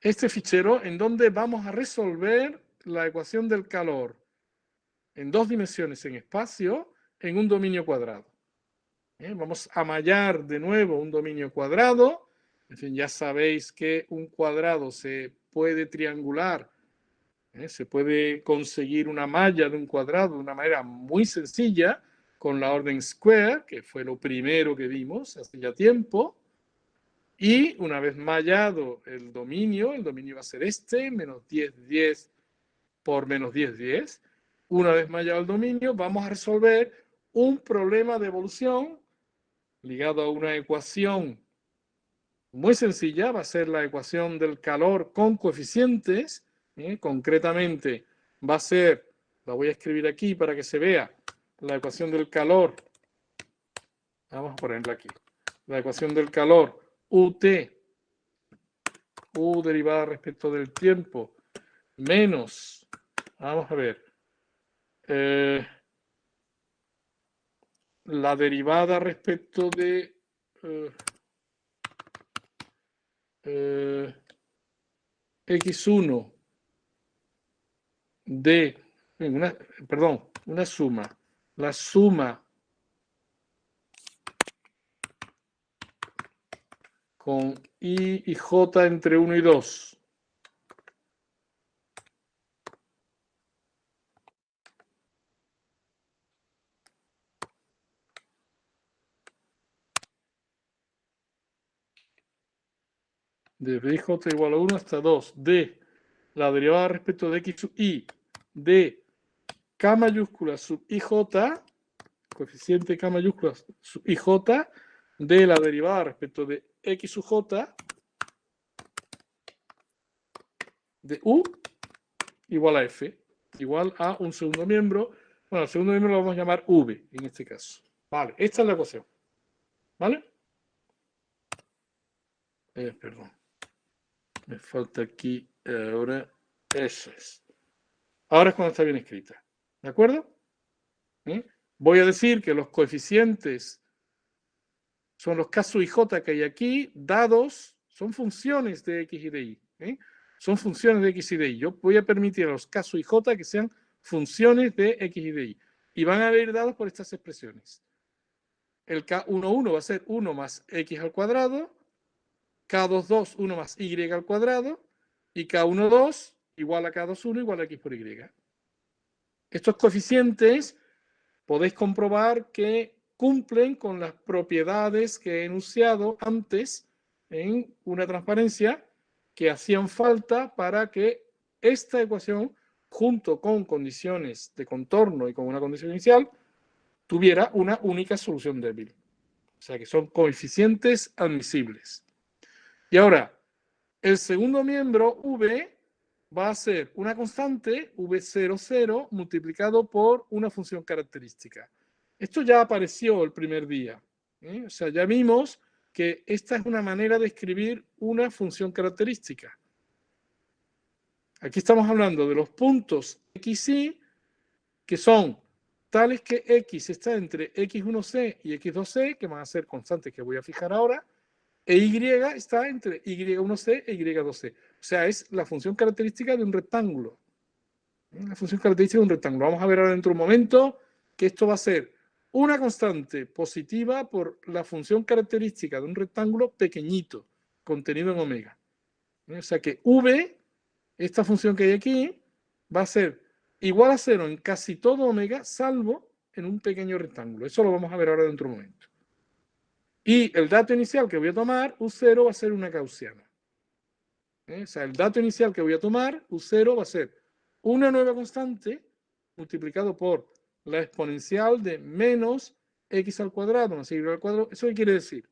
este fichero en donde vamos a resolver la ecuación del calor en dos dimensiones en espacio en un dominio cuadrado. Vamos a mallar de nuevo un dominio cuadrado. En fin, ya sabéis que un cuadrado se puede triangular, se puede conseguir una malla de un cuadrado de una manera muy sencilla con la orden square, que fue lo primero que vimos hace ya tiempo. Y una vez mallado el dominio va a ser este, menos 10, 10 por menos 10, 10. Una vez mallado el dominio, vamos a resolver un problema de evolución ligado a una ecuación muy sencilla, va a ser la ecuación del calor con coeficientes. Concretamente va a ser, la voy a escribir aquí para que se vea, la ecuación del calor, vamos a ponerla aquí, la ecuación del calor UT, U derivada respecto del tiempo, menos, vamos a ver, la derivada respecto de x1 de, una suma, la suma con i y j entre 1 y 2 desde ij igual a 1 hasta 2 de la derivada respecto de x sub i de k mayúscula sub ij, coeficiente k mayúscula sub ij, de la derivada respecto de x sub j de u igual a f, igual a un segundo miembro. Bueno, el segundo miembro lo vamos a llamar v en este caso. Vale, esta es la ecuación. ¿Vale? Perdón. Me falta aquí ahora. Eso es. Ahora es cuando está bien escrita. ¿De acuerdo? Voy a decir que los coeficientes son los k sub i j que hay aquí, dados, son funciones de x y de y. Son funciones de x y de y. Yo voy a permitir a los k sub i j que sean funciones de x y de y. Y van a ir dados por estas expresiones. El k11 va a ser 1 más x al cuadrado, k22 1 más y al cuadrado, y k12 igual a k21 igual a x por y. Estos coeficientes podéis comprobar que cumplen con las propiedades que he enunciado antes en una transparencia que hacían falta para que esta ecuación, junto con condiciones de contorno y con una condición inicial, tuviera una única solución débil. O sea que son coeficientes admisibles. Y ahora, el segundo miembro, V, va a ser una constante, V00, multiplicado por una función característica. Esto ya apareció el primer día. O sea, ya vimos que esta es una manera de escribir una función característica. Aquí estamos hablando de los puntos x, y, que son tales que x está entre x1c y x2c, que van a ser constantes que voy a fijar ahora, e y está entre y1c e y2c. O sea, es la función característica de un rectángulo. La función característica de un rectángulo. Vamos a ver ahora dentro de un momento que esto va a ser una constante positiva por la función característica de un rectángulo pequeñito, contenido en omega. O sea que v, esta función que hay aquí, va a ser igual a 0 en casi todo omega, salvo en un pequeño rectángulo. Eso lo vamos a ver ahora dentro de un momento. Y el dato inicial que voy a tomar, U0, va a ser una gaussiana. O sea, el dato inicial que voy a tomar, U0, va a ser una nueva constante multiplicado por la exponencial de menos x al cuadrado más y al cuadrado. ¿Eso qué quiere decir?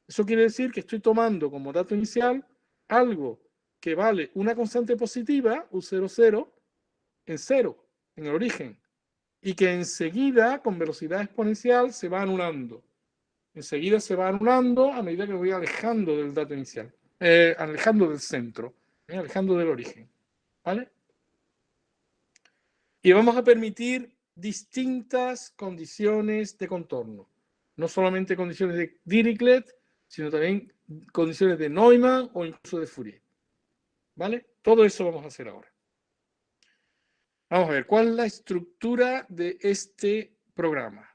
Eso quiere decir que estoy tomando como dato inicial algo que vale una constante positiva, U00, en 0, en el origen, y que enseguida, con velocidad exponencial, se va anulando. Enseguida se va anulando a medida que me voy alejando del dato inicial, alejando del centro, alejando del origen. ¿Vale? Y vamos a permitir distintas condiciones de contorno. No solamente condiciones de Dirichlet, sino también condiciones de Neumann o incluso de Fourier. ¿Vale? Todo eso vamos a hacer ahora. Vamos a ver, ¿cuál es la estructura de este programa?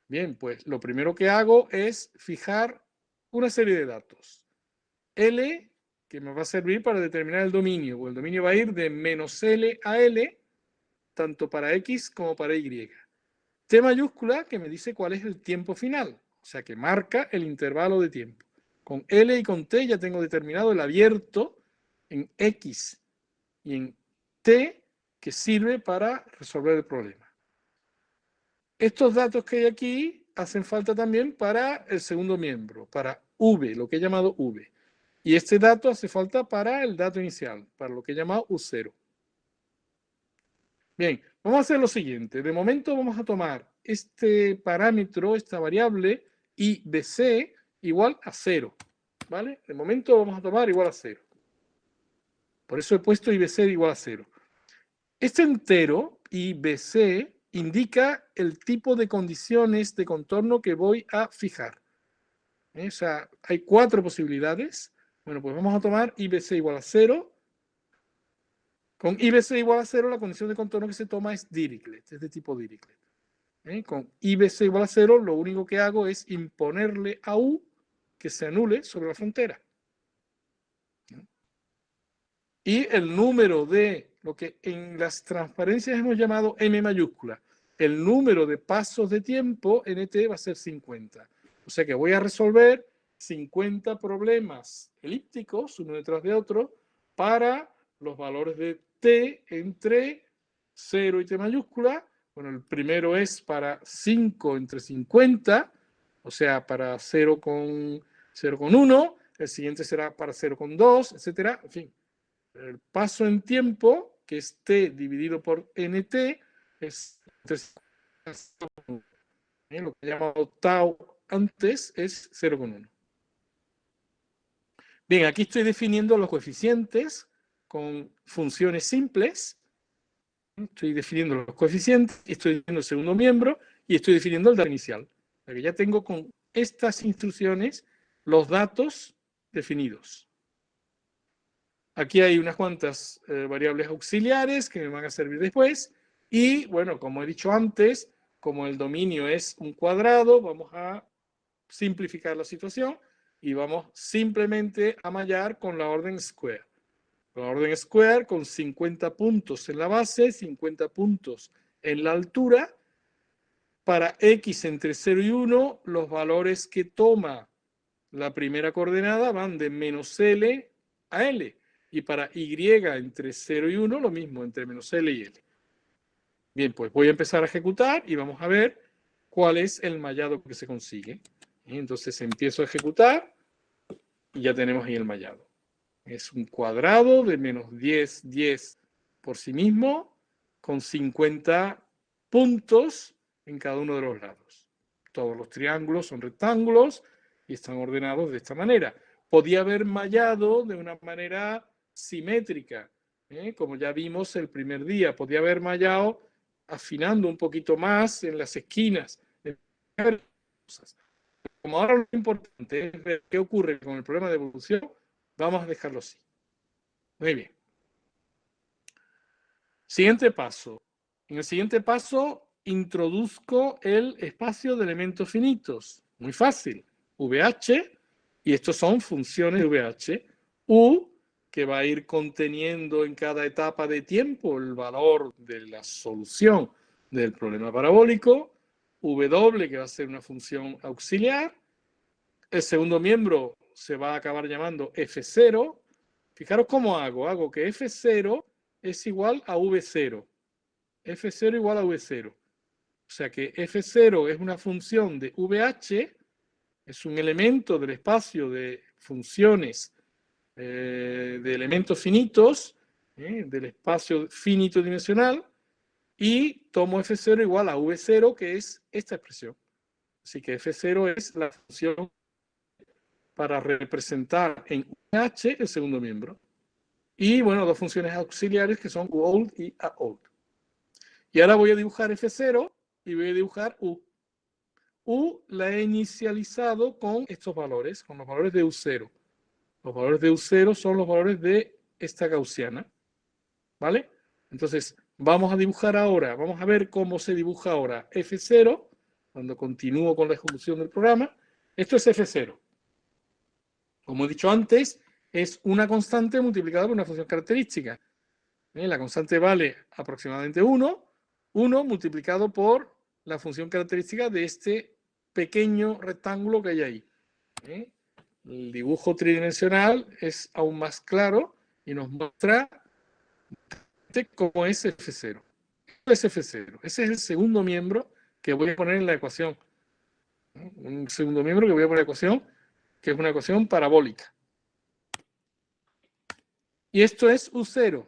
Bien, pues lo primero que hago es fijar una serie de datos. L, que me va a servir para determinar el dominio, o el dominio va a ir de menos L a L, tanto para X como para Y. T mayúscula, que me dice cuál es el tiempo final, o sea, que marca el intervalo de tiempo. Con L y con T ya tengo determinado el abierto en X y en T, que sirve para resolver el problema. Estos datos que hay aquí hacen falta también para el segundo miembro, para V, lo que he llamado V. Y este dato hace falta para el dato inicial, para lo que he llamado U0. Bien, vamos a hacer lo siguiente. De momento vamos a tomar este parámetro, esta variable, IBC igual a 0. ¿Vale? De momento vamos a tomar igual a 0. Por eso he puesto IBC igual a 0. Este entero, IBC, indica el tipo de condiciones de contorno que voy a fijar. O sea, hay 4 posibilidades. Bueno, pues vamos a tomar IBC igual a 0. Con IBC igual a 0, la condición de contorno que se toma es Dirichlet, es de tipo Dirichlet. Con IBC igual a 0, lo único que hago es imponerle a U que se anule sobre la frontera. Y el número de lo que en las transparencias hemos llamado M mayúscula, el número de pasos de tiempo NT va a ser 50. O sea que voy a resolver 50 problemas elípticos, uno detrás de otro, para los valores de T entre 0 y T mayúscula. Bueno, el primero es para 5 entre 50, o sea, para 0,1. El siguiente será para 0,2, etcétera. En fin. El paso en tiempo, que es t dividido por nt, es lo que he llamado tau antes es 0,1. Bien, aquí estoy definiendo los coeficientes con funciones simples. Estoy definiendo los coeficientes, estoy definiendo el segundo miembro y estoy definiendo el dato inicial. Porque ya tengo con estas instrucciones los datos definidos. Aquí hay unas cuantas variables auxiliares que me van a servir después. Y bueno, como he dicho antes, como el dominio es un cuadrado, vamos a simplificar la situación y vamos simplemente a mallar con la orden square. La orden square con 50 puntos en la base, 50 puntos en la altura. Para x entre 0 y 1, los valores que toma la primera coordenada van de menos L a L. Y para y entre 0 y 1, lo mismo, entre menos L y L. Bien, pues voy a empezar a ejecutar y vamos a ver cuál es el mallado que se consigue. Entonces empiezo a ejecutar y ya tenemos ahí el mallado. Es un cuadrado de menos 10, 10 por sí mismo, con 50 puntos en cada uno de los lados. Todos los triángulos son rectángulos y están ordenados de esta manera. Podía haber mallado de una manera simétrica, como ya vimos el primer día. Podía haber mallado afinando un poquito más en las esquinas. Como ahora lo importante es ver qué ocurre con el problema de evolución, vamos a dejarlo así. Muy bien. Siguiente paso. En el siguiente paso introduzco el espacio de elementos finitos. Muy fácil. VH, y estos son funciones de VH. U, que va a ir conteniendo en cada etapa de tiempo el valor de la solución del problema parabólico. W, que va a ser una función auxiliar. El segundo miembro se va a acabar llamando F0. Fijaros cómo hago. Hago que F0 es igual a V0. F0 igual a V0. O sea que F0 es una función de VH, es un elemento del espacio de funciones de elementos finitos, del espacio finito dimensional, y tomo F0 igual a V0, que es esta expresión. Así que F0 es la función para representar en VH el segundo miembro. Y bueno, dos funciones auxiliares que son UOLD y AOLD. Y ahora voy a dibujar F0 y voy a dibujar U. U la he inicializado con estos valores, con los valores de U0. Los valores de U0 son los valores de esta gaussiana. ¿Vale? Entonces, vamos a dibujar ahora, vamos a ver cómo se dibuja ahora F0, cuando continúo con la ejecución del programa. Esto es F0. Como he dicho antes, es una constante multiplicada por una función característica. La constante vale aproximadamente 1, 1 multiplicado por la función característica de este pequeño rectángulo que hay ahí. El dibujo tridimensional es aún más claro y nos muestra cómo es F0. Es F0. Ese es el segundo miembro que voy a poner en la ecuación. Un segundo miembro que voy a poner en la ecuación, que es una ecuación parabólica. Y esto es U0.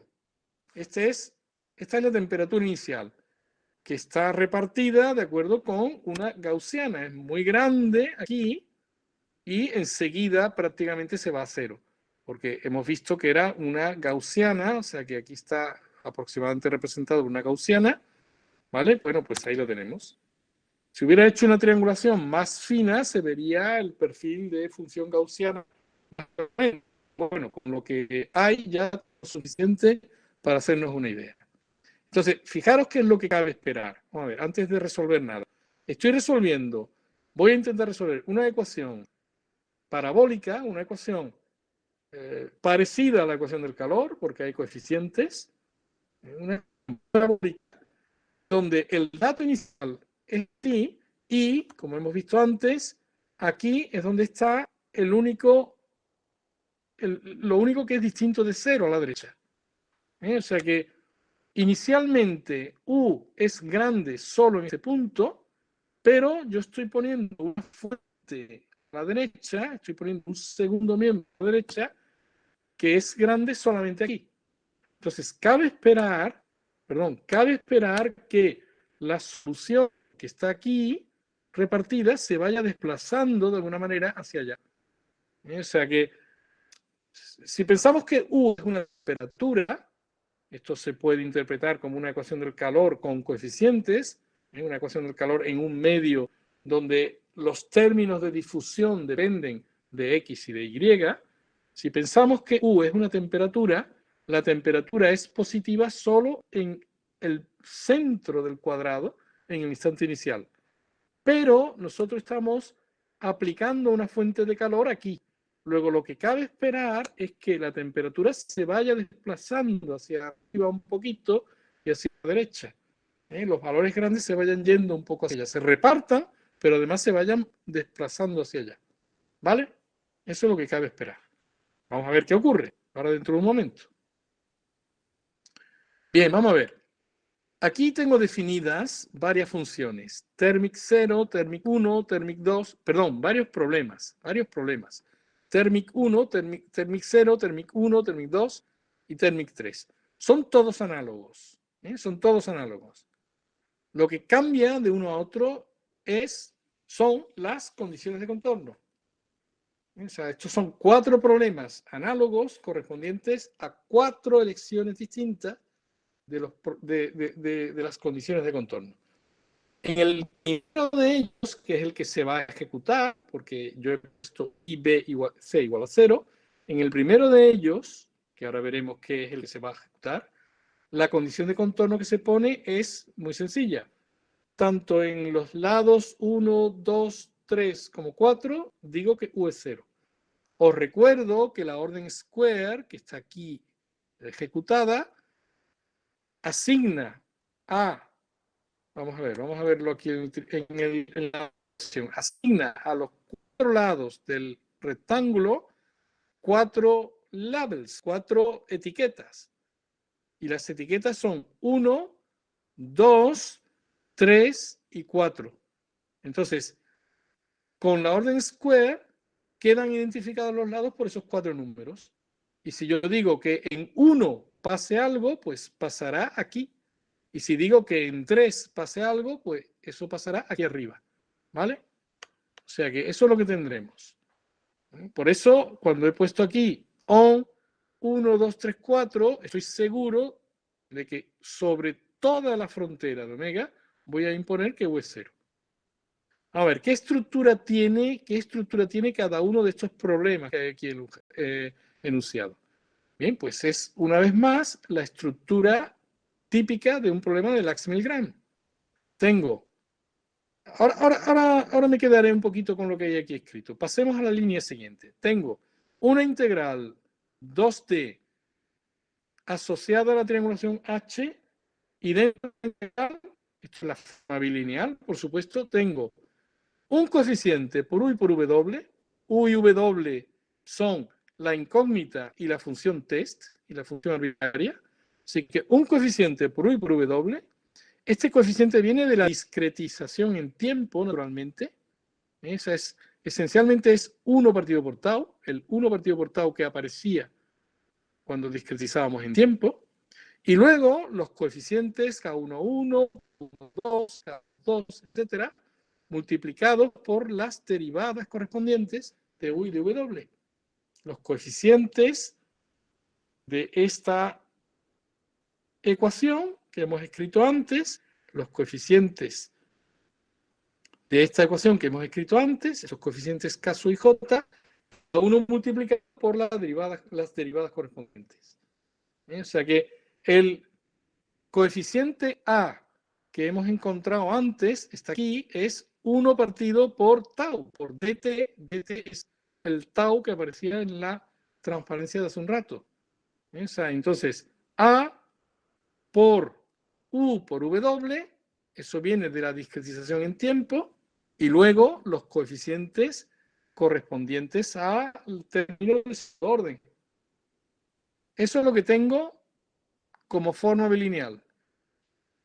Esta es la temperatura inicial, que está repartida de acuerdo con una gaussiana. Es muy grande aquí y enseguida prácticamente se va a cero, porque hemos visto que era una gaussiana, o sea que aquí está aproximadamente representado una gaussiana, ¿vale? Bueno, pues ahí lo tenemos. Si hubiera hecho una triangulación más fina, se vería el perfil de función gaussiana. Bueno, con lo que hay ya es suficiente para hacernos una idea. Entonces, fijaros qué es lo que cabe esperar. Vamos a ver, antes de resolver nada. Estoy resolviendo, voy a intentar resolver una ecuación parabólica, una ecuación parecida a la ecuación del calor, porque hay coeficientes, una parabólica, donde el dato inicial es t y, como hemos visto antes, aquí es donde está lo único que es distinto de cero a la derecha. O sea que inicialmente U es grande solo en este punto, pero yo estoy poniendo una fuente a la derecha, estoy poniendo un segundo miembro a la derecha que es grande solamente aquí. Entonces, cabe esperar que la solución que está aquí repartida se vaya desplazando de alguna manera hacia allá. O sea que si pensamos que U es una temperatura, esto se puede interpretar como una ecuación del calor con coeficientes, una ecuación del calor en un medio donde los términos de difusión dependen de X y de Y. Si pensamos que U es una temperatura, la temperatura es positiva solo en el centro del cuadrado en el instante inicial. Pero nosotros estamos aplicando una fuente de calor aquí. Luego lo que cabe esperar es que la temperatura se vaya desplazando hacia arriba un poquito y hacia la derecha. Los valores grandes se vayan yendo un poco hacia allá, se repartan, pero además se vayan desplazando hacia allá. ¿Vale? Eso es lo que cabe esperar. Vamos a ver qué ocurre ahora dentro de un momento. Bien, vamos a ver. Aquí tengo definidas varias funciones. Thermic 0, Thermic 1, Thermic 2, perdón, varios problemas. térmic 1, térmic 0, térmic 1, térmic 2 y térmic 3. Son todos análogos. Son todos análogos. Lo que cambia de uno a otro son las condiciones de contorno. O sea, estos son 4 problemas análogos correspondientes a 4 elecciones distintas de las condiciones de contorno. En el primero de ellos, que es el que se va a ejecutar, porque yo he puesto IB igual, C igual a 0, en el primero de ellos, que ahora veremos qué es el que se va a ejecutar, la condición de contorno que se pone es muy sencilla. Tanto en los lados 1, 2, 3 como 4, digo que U es 0. Os recuerdo que la orden square, que está aquí ejecutada, asigna a, vamos a verlo aquí en la opción, asigna a los 4 lados del rectángulo 4 labels, 4 etiquetas. Y las etiquetas son 1, 2, 3 y 4. Entonces, con la orden square quedan identificados los lados por esos 4 números. Y si yo digo que en 1 pase algo, pues pasará aquí. Y si digo que en 3 pase algo, pues eso pasará aquí arriba. ¿Vale? O sea que eso es lo que tendremos. Por eso, cuando he puesto aquí on 1, 2, 3, 4, estoy seguro de que sobre toda la frontera de omega voy a imponer que U es 0. A ver, ¿qué estructura tiene cada uno de estos problemas que hay aquí enunciado? Bien, pues es una vez más la estructura típica de un problema de Lax-Milgram. Tengo, ahora me quedaré un poquito con lo que hay aquí escrito. Pasemos a la línea siguiente. Tengo una integral 2D asociada a la triangulación H y dentro de la integral, esto es la forma bilineal, por supuesto, tengo un coeficiente por U y por W. U y W son la incógnita y la función test y la función arbitraria. Así que un coeficiente por U y por W. Este coeficiente viene de la discretización en tiempo, naturalmente. Esa es, esencialmente es 1 partido por tau, el 1 partido por tau que aparecía cuando discretizábamos en tiempo. Y luego los coeficientes K11, K12, K2, etcétera, multiplicados por las derivadas correspondientes de U y de W. Los coeficientes de esta ecuación que hemos escrito antes, los coeficientes de esta ecuación que hemos escrito antes, esos coeficientes K, y J, cada uno multiplicado por las derivadas correspondientes. O sea que el coeficiente A que hemos encontrado antes, está aquí, es 1 partido por tau, por dt. Dt es el tau que aparecía en la transparencia de hace un rato. O sea, entonces, A por U por W, eso viene de la discretización en tiempo, y luego los coeficientes correspondientes al término de su orden. Eso es lo que tengo como forma bilineal.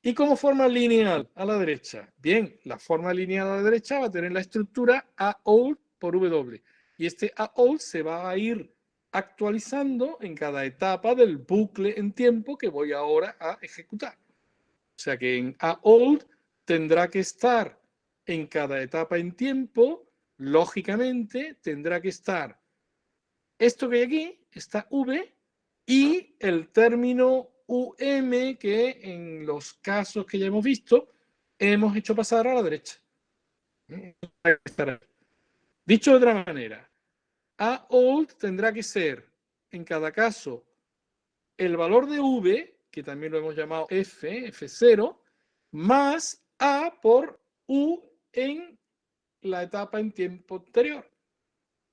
Y como forma lineal a la derecha. Bien, la forma lineal a la derecha va a tener la estructura A_old por W. Y este A_old se va a ir actualizando en cada etapa del bucle en tiempo que voy ahora a ejecutar. O sea que en A_old tendrá que estar en cada etapa en tiempo, lógicamente tendrá que estar esto que hay aquí, esta V, y el término UM que en los casos que ya hemos visto hemos hecho pasar a la derecha. Dicho de otra manera, A_old tendrá que ser en cada caso el valor de V, que también lo hemos llamado F0, más A por U en la etapa en tiempo anterior.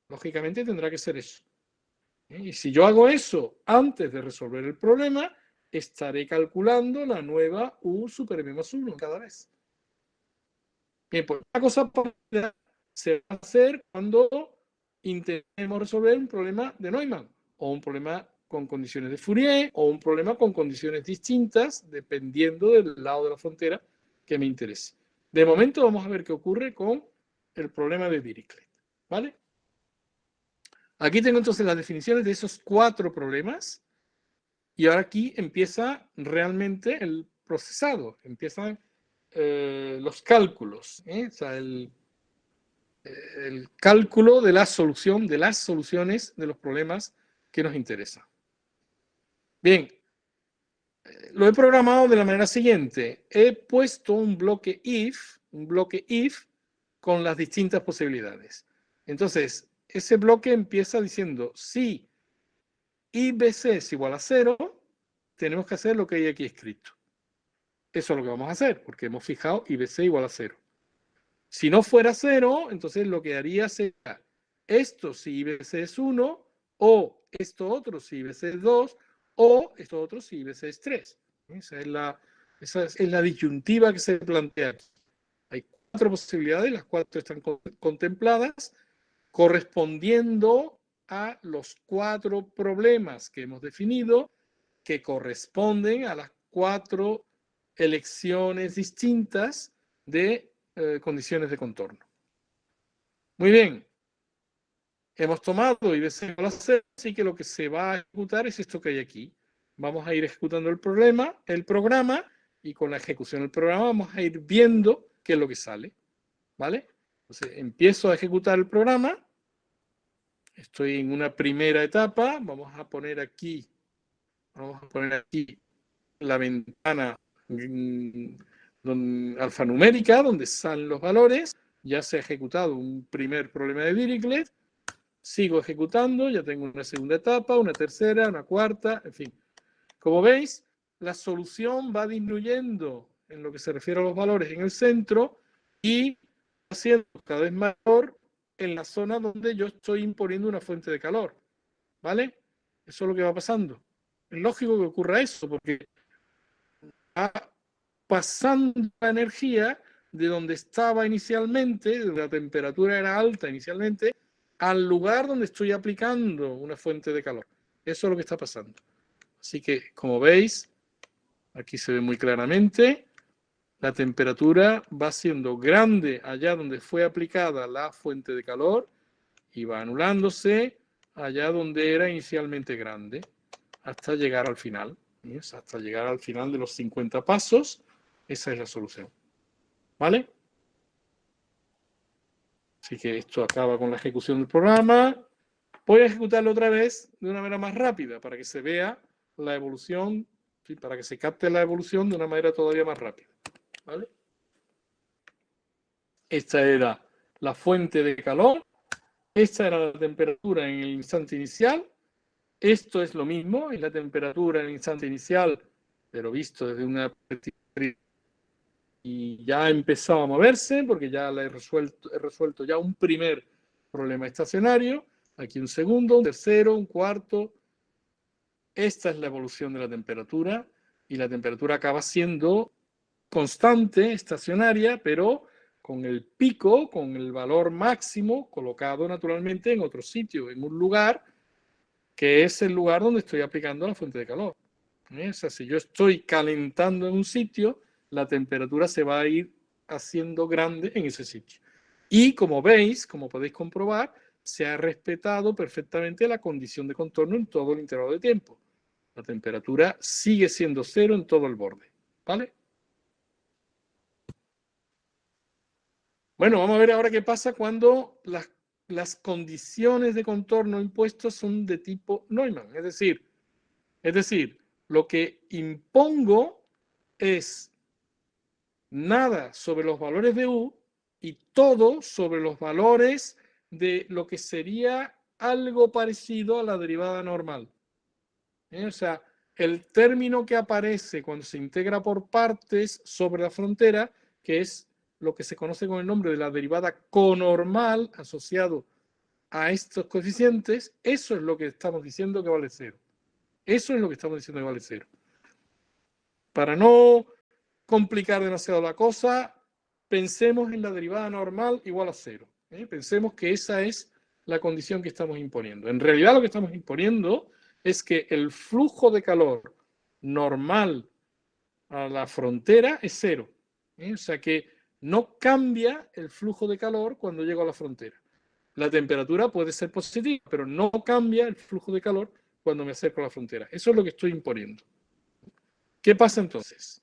Lógicamente tendrá que ser eso. Y si yo hago eso antes de resolver el problema, estaré calculando la nueva U super M más 1 cada vez. Bien, pues una cosa se va a hacer cuando intentemos resolver un problema de Neumann, o un problema con condiciones de Fourier, o un problema con condiciones distintas, dependiendo del lado de la frontera que me interese. De momento vamos a ver qué ocurre con el problema de Dirichlet. ¿Vale? Aquí tengo entonces las definiciones de esos 4 problemas y ahora aquí empieza realmente el procesado, empiezan los cálculos, o sea, el cálculo de la solución, de las soluciones de los problemas que nos interesan. Bien, lo he programado de la manera siguiente. He puesto un bloque if con las distintas posibilidades. Entonces, ese bloque empieza diciendo si IBC es igual a 0, tenemos que hacer lo que hay aquí escrito. Eso es lo que vamos a hacer, porque hemos fijado IBC igual a 0. Si no fuera 0, entonces lo que haría sería esto si IBC es 1, o esto otro si IBC es 2, o esto otro si IBC es 3. Esa es la disyuntiva que se plantea aquí. Hay 4 posibilidades, las 4 están contempladas, correspondiendo a los 4 problemas que hemos definido, que corresponden a las 4 elecciones distintas de condiciones de contorno. Muy bien. Hemos tomado IBC igual a 0, así que lo que se va a ejecutar es esto que hay aquí. Vamos a ir ejecutando el programa, y con la ejecución del programa vamos a ir viendo qué es lo que sale. ¿Vale? Entonces, empiezo a ejecutar el programa. Estoy en una primera etapa. Vamos a poner aquí la ventana alfanumérica, donde salen los valores. Ya se ha ejecutado un primer problema de Dirichlet. Sigo ejecutando, ya tengo una segunda etapa, una tercera, una cuarta, en fin. Como veis, la solución va disminuyendo en lo que se refiere a los valores en el centro y siendo cada vez mayor en la zona donde yo estoy imponiendo una fuente de calor. ¿Vale? Eso es lo que va pasando. Es lógico que ocurra eso, porque va pasando la energía de donde estaba inicialmente, donde la temperatura era alta inicialmente, al lugar donde estoy aplicando una fuente de calor. Eso es lo que está pasando. Así que, como veis, aquí se ve muy claramente, la temperatura va siendo grande allá donde fue aplicada la fuente de calor y va anulándose allá donde era inicialmente grande, hasta llegar al final. ¿Ves? Hasta llegar al final de los 50 pasos, esa es la solución. ¿Vale? Así que esto acaba con la ejecución del programa. Voy a ejecutarlo otra vez de una manera más rápida para que se vea la evolución, ¿sí? Para que se capte la evolución de una manera todavía más rápida. ¿Vale? Esta era la fuente de calor. Esta era la temperatura en el instante inicial. Esto es lo mismo, es la temperatura en el instante inicial, pero visto desde una perspectiva. Y ya ha empezado a moverse porque ya he resuelto ya un primer problema estacionario. Aquí un segundo, un tercero, un cuarto. Esta es la evolución de la temperatura y la temperatura acaba siendo constante, estacionaria, pero con el pico, con el valor máximo colocado naturalmente en otro sitio, en un lugar que es el lugar donde estoy aplicando la fuente de calor. O sea, si yo estoy calentando en un sitio, la temperatura se va a ir haciendo grande en ese sitio. Y como veis, como podéis comprobar, se ha respetado perfectamente la condición de contorno en todo el intervalo de tiempo. La temperatura sigue siendo 0 en todo el borde. ¿Vale? Bueno, vamos a ver ahora qué pasa cuando las condiciones de contorno impuestos son de tipo Neumann. Es decir, lo que impongo es nada sobre los valores de U y todo sobre los valores de lo que sería algo parecido a la derivada normal. O sea, el término que aparece cuando se integra por partes sobre la frontera, que es lo que se conoce con el nombre de la derivada conormal asociado a estos coeficientes, eso es lo que estamos diciendo que vale 0. Eso es lo que estamos diciendo que vale 0. Para no complicar demasiado la cosa, pensemos en la derivada normal igual a 0. Pensemos que esa es la condición que estamos imponiendo. En realidad lo que estamos imponiendo es que el flujo de calor normal a la frontera es 0. O sea que no cambia el flujo de calor cuando llego a la frontera. la temperatura puede ser positiva, pero no cambia el flujo de calor cuando me acerco a la frontera. Eso es lo que estoy imponiendo. ¿Qué pasa entonces?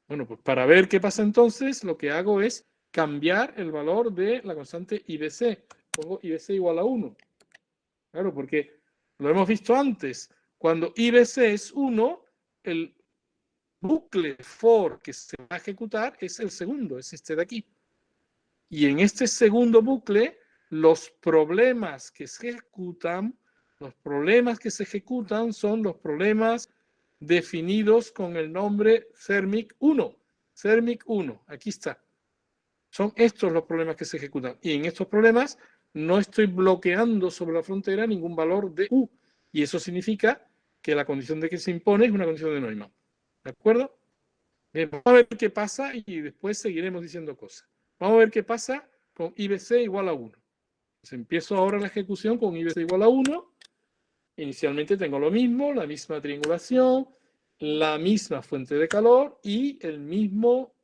Bueno, pues para ver qué pasa entonces, lo que hago es cambiar el valor de la constante IBC. Pongo IBC igual a 1. Claro, porque lo hemos visto antes. Cuando IBC es 1, el bucle for que se va a ejecutar es el segundo, es este de aquí. Y en este segundo bucle, los problemas que se ejecutan son los problemas definidos con el nombre CERMIC 1. CERMIC 1, aquí está. Son estos los problemas que se ejecutan. Y en estos problemas no estoy bloqueando sobre la frontera ningún valor de U. Y eso significa que la condición de que se impone es una condición de Neumann. ¿De acuerdo? Bien, vamos a ver qué pasa y después seguiremos diciendo cosas. Vamos a ver qué pasa con IBC igual a 1. Pues empiezo ahora la ejecución con IBC igual a 1. Inicialmente tengo lo mismo, la misma triangulación, la misma fuente de calor y el mismo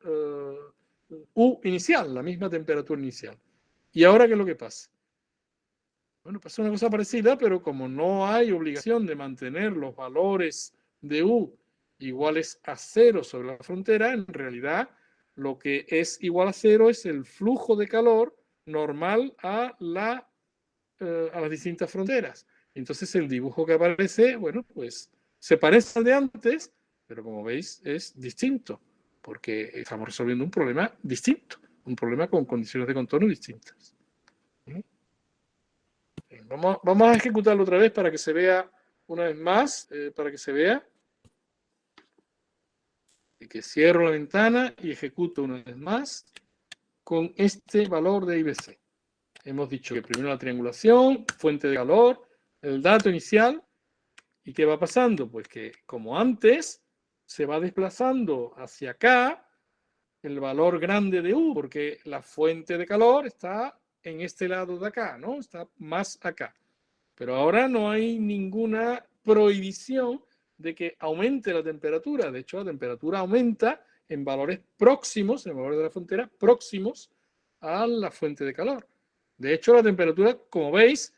U inicial, la misma temperatura inicial. ¿Y ahora qué es lo que pasa? Bueno, pasa una cosa parecida, pero como no hay obligación de mantener los valores de U iguales a 0 sobre la frontera, en realidad lo que es igual a 0 es el flujo de calor normal a las distintas fronteras. Entonces el dibujo que aparece, bueno, pues se parece al de antes, pero como veis es distinto, porque estamos resolviendo un problema distinto, un problema con condiciones de contorno distintas. Vamos a ejecutarlo otra vez para que se vea una vez más, para que se vea. Y que cierro la ventana y ejecuto una vez más con este valor de IBC. Hemos dicho que primero la triangulación, fuente de calor, el dato inicial. ¿Y qué va pasando? Pues que como antes se va desplazando hacia acá el valor grande de U, porque la fuente de calor está en este lado de acá, ¿no? Está más acá. Pero ahora no hay ninguna prohibición de que aumente la temperatura. De hecho, la temperatura aumenta en valores próximos, en valores de la frontera, próximos a la fuente de calor. De hecho, la temperatura, como veis,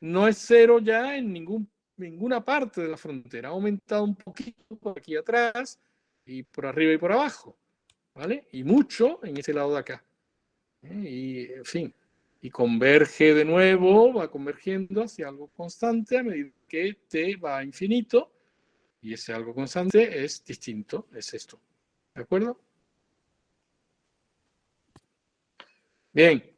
no es cero ya en ninguna parte de la frontera. Ha aumentado un poquito por aquí atrás y por arriba y por abajo, ¿vale? Y mucho en ese lado de acá. Y, en fin, y converge de nuevo, va convergiendo hacia algo constante a medida que t va a infinito, y ese algo constante es distinto, es esto. ¿De acuerdo? Bien.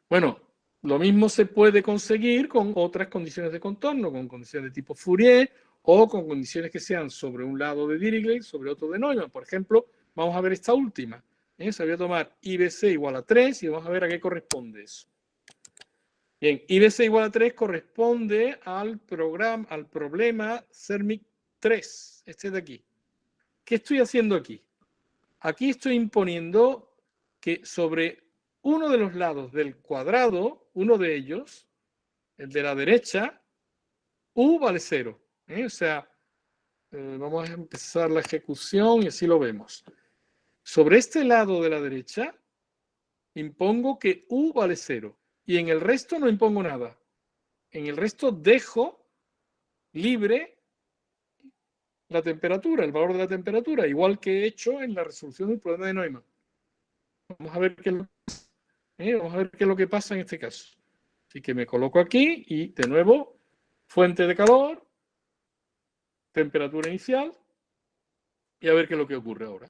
Bueno, lo mismo se puede conseguir con otras condiciones de contorno, con condiciones de tipo Fourier o con condiciones que sean sobre un lado de Dirichlet, sobre otro de Neumann. Por ejemplo, vamos a ver esta última. Se voy a tomar IBC igual a 3 y vamos a ver a qué corresponde eso. Bien, IBC igual a 3 corresponde al problema CERMIC 3, este de aquí. ¿Qué estoy haciendo aquí? Aquí estoy imponiendo que sobre uno de los lados del cuadrado, uno de ellos, el de la derecha, U vale 0. O sea, vamos a empezar la ejecución y así lo vemos. Sobre este lado de la derecha, impongo que U vale 0. Y en el resto no impongo nada. En el resto dejo libre la temperatura, el valor de la temperatura, igual que he hecho en la resolución del problema de Neumann. Vamos a ver qué es lo que pasa en este caso. Así que me coloco aquí y de nuevo, fuente de calor, temperatura inicial, y a ver qué es lo que ocurre ahora.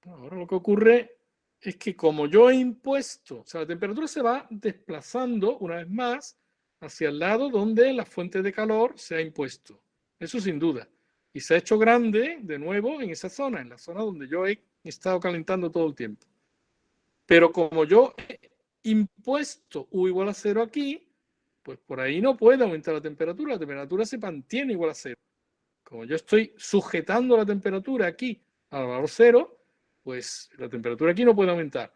Ahora lo que ocurre es que como yo he impuesto, o sea, la temperatura se va desplazando una vez más hacia el lado donde la fuente de calor se ha impuesto. Eso sin duda. Y se ha hecho grande de nuevo en esa zona, en la zona donde yo he estado calentando todo el tiempo. Pero como yo he impuesto U igual a 0 aquí, pues por ahí no puede aumentar la temperatura se mantiene igual a 0. Como yo estoy sujetando la temperatura aquí al valor 0, pues la temperatura aquí no puede aumentar.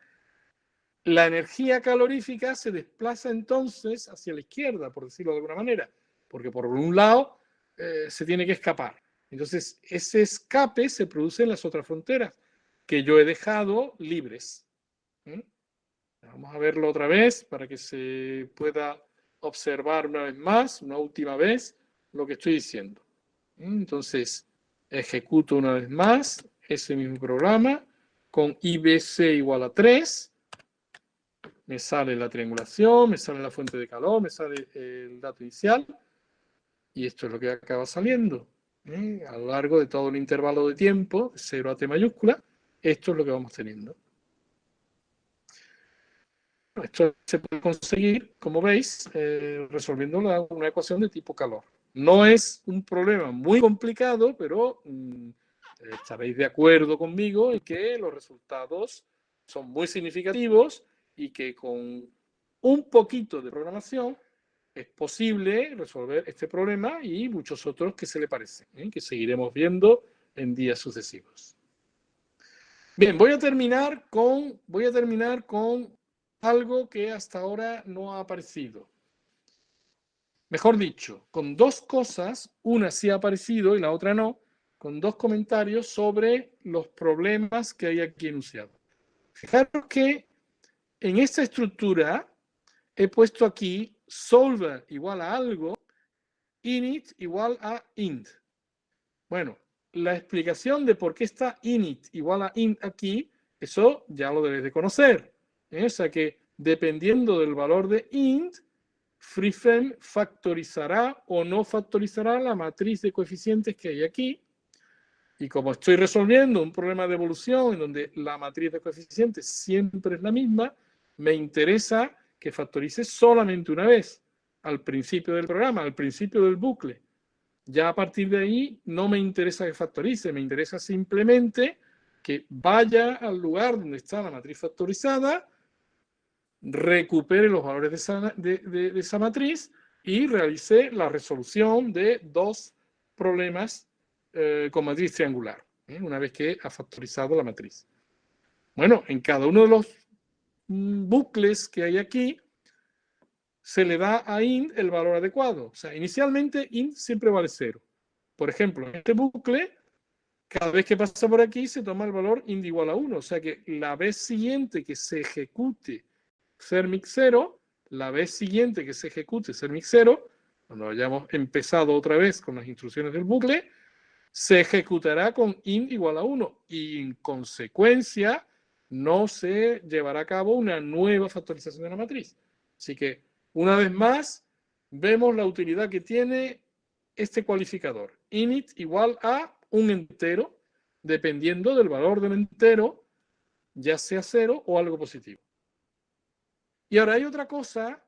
La energía calorífica se desplaza entonces hacia la izquierda, por decirlo de alguna manera, porque por un lado se tiene que escapar. Entonces, ese escape se produce en las otras fronteras que yo he dejado libres. ¿De Vamos a verlo otra vez para que se pueda observar una vez más, una última vez, lo que estoy diciendo. Entonces, ejecuto una vez más ese mismo programa con IBC igual a 3. Me sale la triangulación, me sale la fuente de calor, me sale el dato inicial. Y esto es lo que acaba saliendo. A lo largo de todo el intervalo de tiempo, de 0 a t mayúscula, esto es lo que vamos teniendo. Esto se puede conseguir, como veis, resolviendo una ecuación de tipo calor. No es un problema muy complicado, pero estaréis de acuerdo conmigo en que los resultados son muy significativos y que con un poquito de programación es posible resolver este problema y muchos otros que se le parecen, que seguiremos viendo en días sucesivos. Bien, voy a terminar con algo que hasta ahora no ha aparecido. Mejor dicho, con dos cosas, una sí ha aparecido y la otra no, con dos comentarios sobre los problemas que hay aquí enunciados. Fijaros que en esta estructura he puesto aquí solver igual a algo, init igual a int. Bueno, la explicación de por qué está init igual a int aquí, eso ya lo debéis de conocer. O sea que dependiendo del valor de int, FreeFrame factorizará o no factorizará la matriz de coeficientes que hay aquí. Y como estoy resolviendo un problema de evolución en donde la matriz de coeficientes siempre es la misma, me interesa que factorice solamente una vez, al principio del programa, al principio del bucle. Ya a partir de ahí no me interesa que factorice, me interesa simplemente que vaya al lugar donde está la matriz factorizada, recupere los valores de esa matriz y realice la resolución de dos problemas con matriz triangular, una vez que ha factorizado la matriz. Bueno, en cada uno de los bucles que hay aquí, se le da a int el valor adecuado. O sea, inicialmente int siempre vale 0. Por ejemplo, en este bucle, cada vez que pasa por aquí se toma el valor int igual a 1. O sea que la vez siguiente que se ejecute Cermix 0, la vez siguiente que se ejecute Cermix 0, cuando hayamos empezado otra vez con las instrucciones del bucle, se ejecutará con int igual a 1 y en consecuencia no se llevará a cabo una nueva factorización de la matriz. Así que, una vez más, vemos la utilidad que tiene este cualificador. Init igual a un entero, dependiendo del valor del entero, ya sea 0 o algo positivo. Y ahora hay otra cosa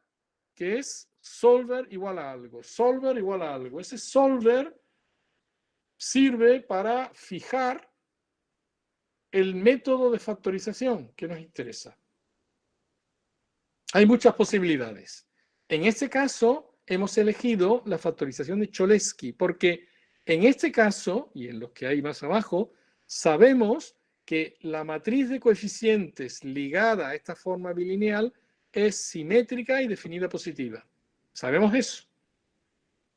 que es solver igual a algo. Solver igual a algo. Ese solver sirve para fijar el método de factorización que nos interesa. Hay muchas posibilidades. En este caso, hemos elegido la factorización de Cholesky, porque en este caso, y en los que hay más abajo, sabemos que la matriz de coeficientes ligada a esta forma bilineal es simétrica y definida positiva. Sabemos eso.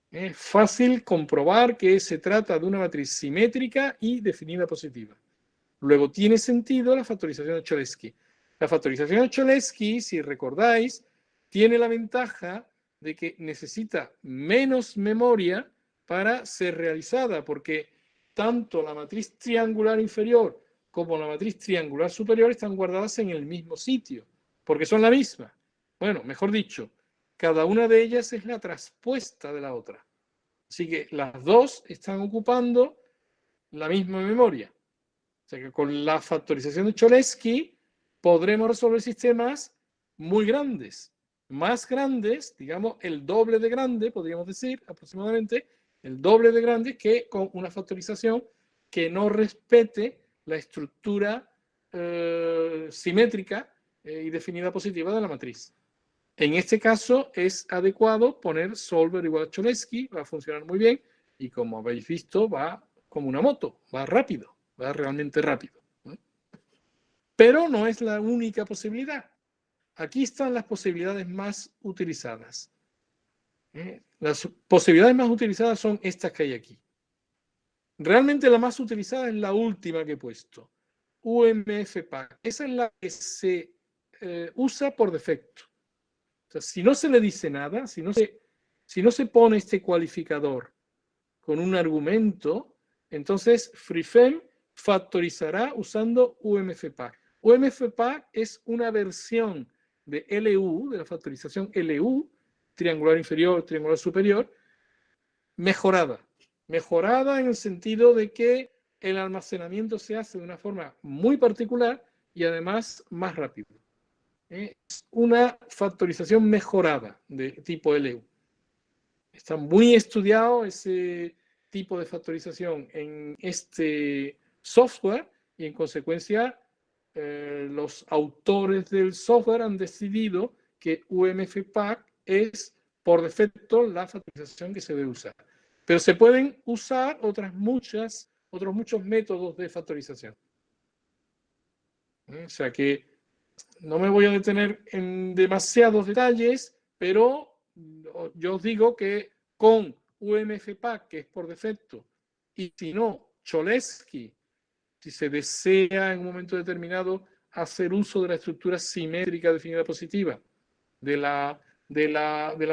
Es fácil comprobar que se trata de una matriz simétrica y definida positiva. Luego tiene sentido la factorización de Cholesky. La factorización de Cholesky, si recordáis, tiene la ventaja de que necesita menos memoria para ser realizada, porque tanto la matriz triangular inferior como la matriz triangular superior están guardadas en el mismo sitio, porque son la misma. Bueno, mejor dicho, cada una de ellas es la traspuesta de la otra. Así que las dos están ocupando la misma memoria. O sea que con la factorización de Cholesky podremos resolver sistemas muy grandes, más grandes, digamos el doble de grande, podríamos decir aproximadamente, el doble de grande que con una factorización que no respete la estructura simétrica y definida positiva de la matriz. En este caso es adecuado poner solver igual a Cholesky, va a funcionar muy bien y como habéis visto va como una moto, va rápido, va realmente rápido. Pero no es la única posibilidad. Aquí están las posibilidades más utilizadas. Las posibilidades más utilizadas son estas que hay aquí. Realmente la más utilizada es la última que he puesto, UMFPack. Esa es la que se usa por defecto. O sea, si no se le dice nada, si no se pone este cualificador con un argumento, entonces FreeFEM factorizará usando UMFPAC. UMFPAC es una versión de LU, de la factorización LU, triangular inferior, triangular superior, mejorada. Mejorada en el sentido de que el almacenamiento se hace de una forma muy particular y además más rápido. Es una factorización mejorada de tipo LU. Está muy estudiado ese tipo de factorización en este software y en consecuencia los autores del software han decidido que UMFPAC es por defecto la factorización que se debe usar. Pero se pueden usar otros muchos métodos de factorización. O sea que no me voy a detener en demasiados detalles, pero yo os digo que con UMFPAC, que es por defecto, y si no, Cholesky, si se desea en un momento determinado hacer uso de la estructura simétrica definida positiva de la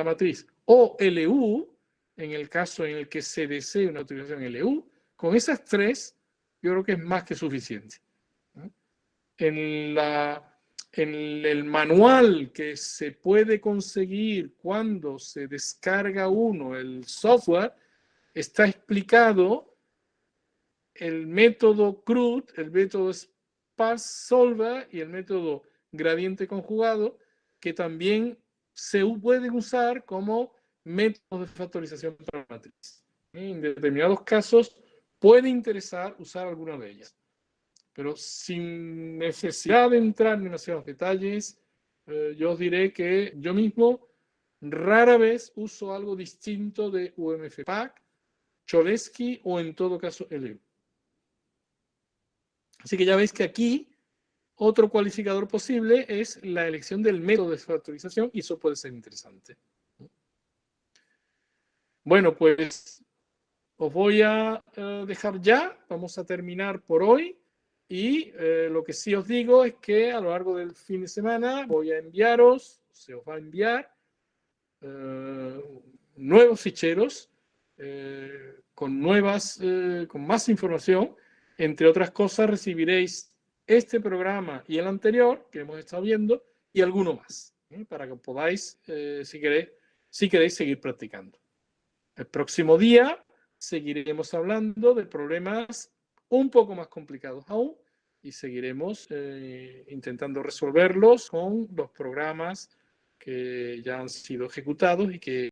matriz, o LU, en el caso en el que se desee una utilización LU, con esas tres, yo creo que es más que suficiente. En el manual que se puede conseguir cuando se descarga uno el software, está explicado el método CRUD, el método Sparse Solver y el método gradiente conjugado, que también se pueden usar como métodos de factorización para la matriz. En determinados casos puede interesar usar alguna de ellas, pero sin necesidad de entrar en demasiados detalles, yo os diré que yo mismo rara vez uso algo distinto de UMFPAC, Cholesky o en todo caso LU. Así que ya veis que aquí otro cualificador posible es la elección del método de factorización y eso puede ser interesante. Bueno, pues os voy a dejar ya, vamos a terminar por hoy y lo que sí os digo es que a lo largo del fin de semana voy a enviaros, se os va a enviar nuevos ficheros con más información. Entre otras cosas, recibiréis este programa y el anterior que hemos estado viendo y alguno más, para que podáis, si queréis, seguir practicando. El próximo día seguiremos hablando de problemas un poco más complicados aún y seguiremos intentando resolverlos con los programas que ya han sido ejecutados y que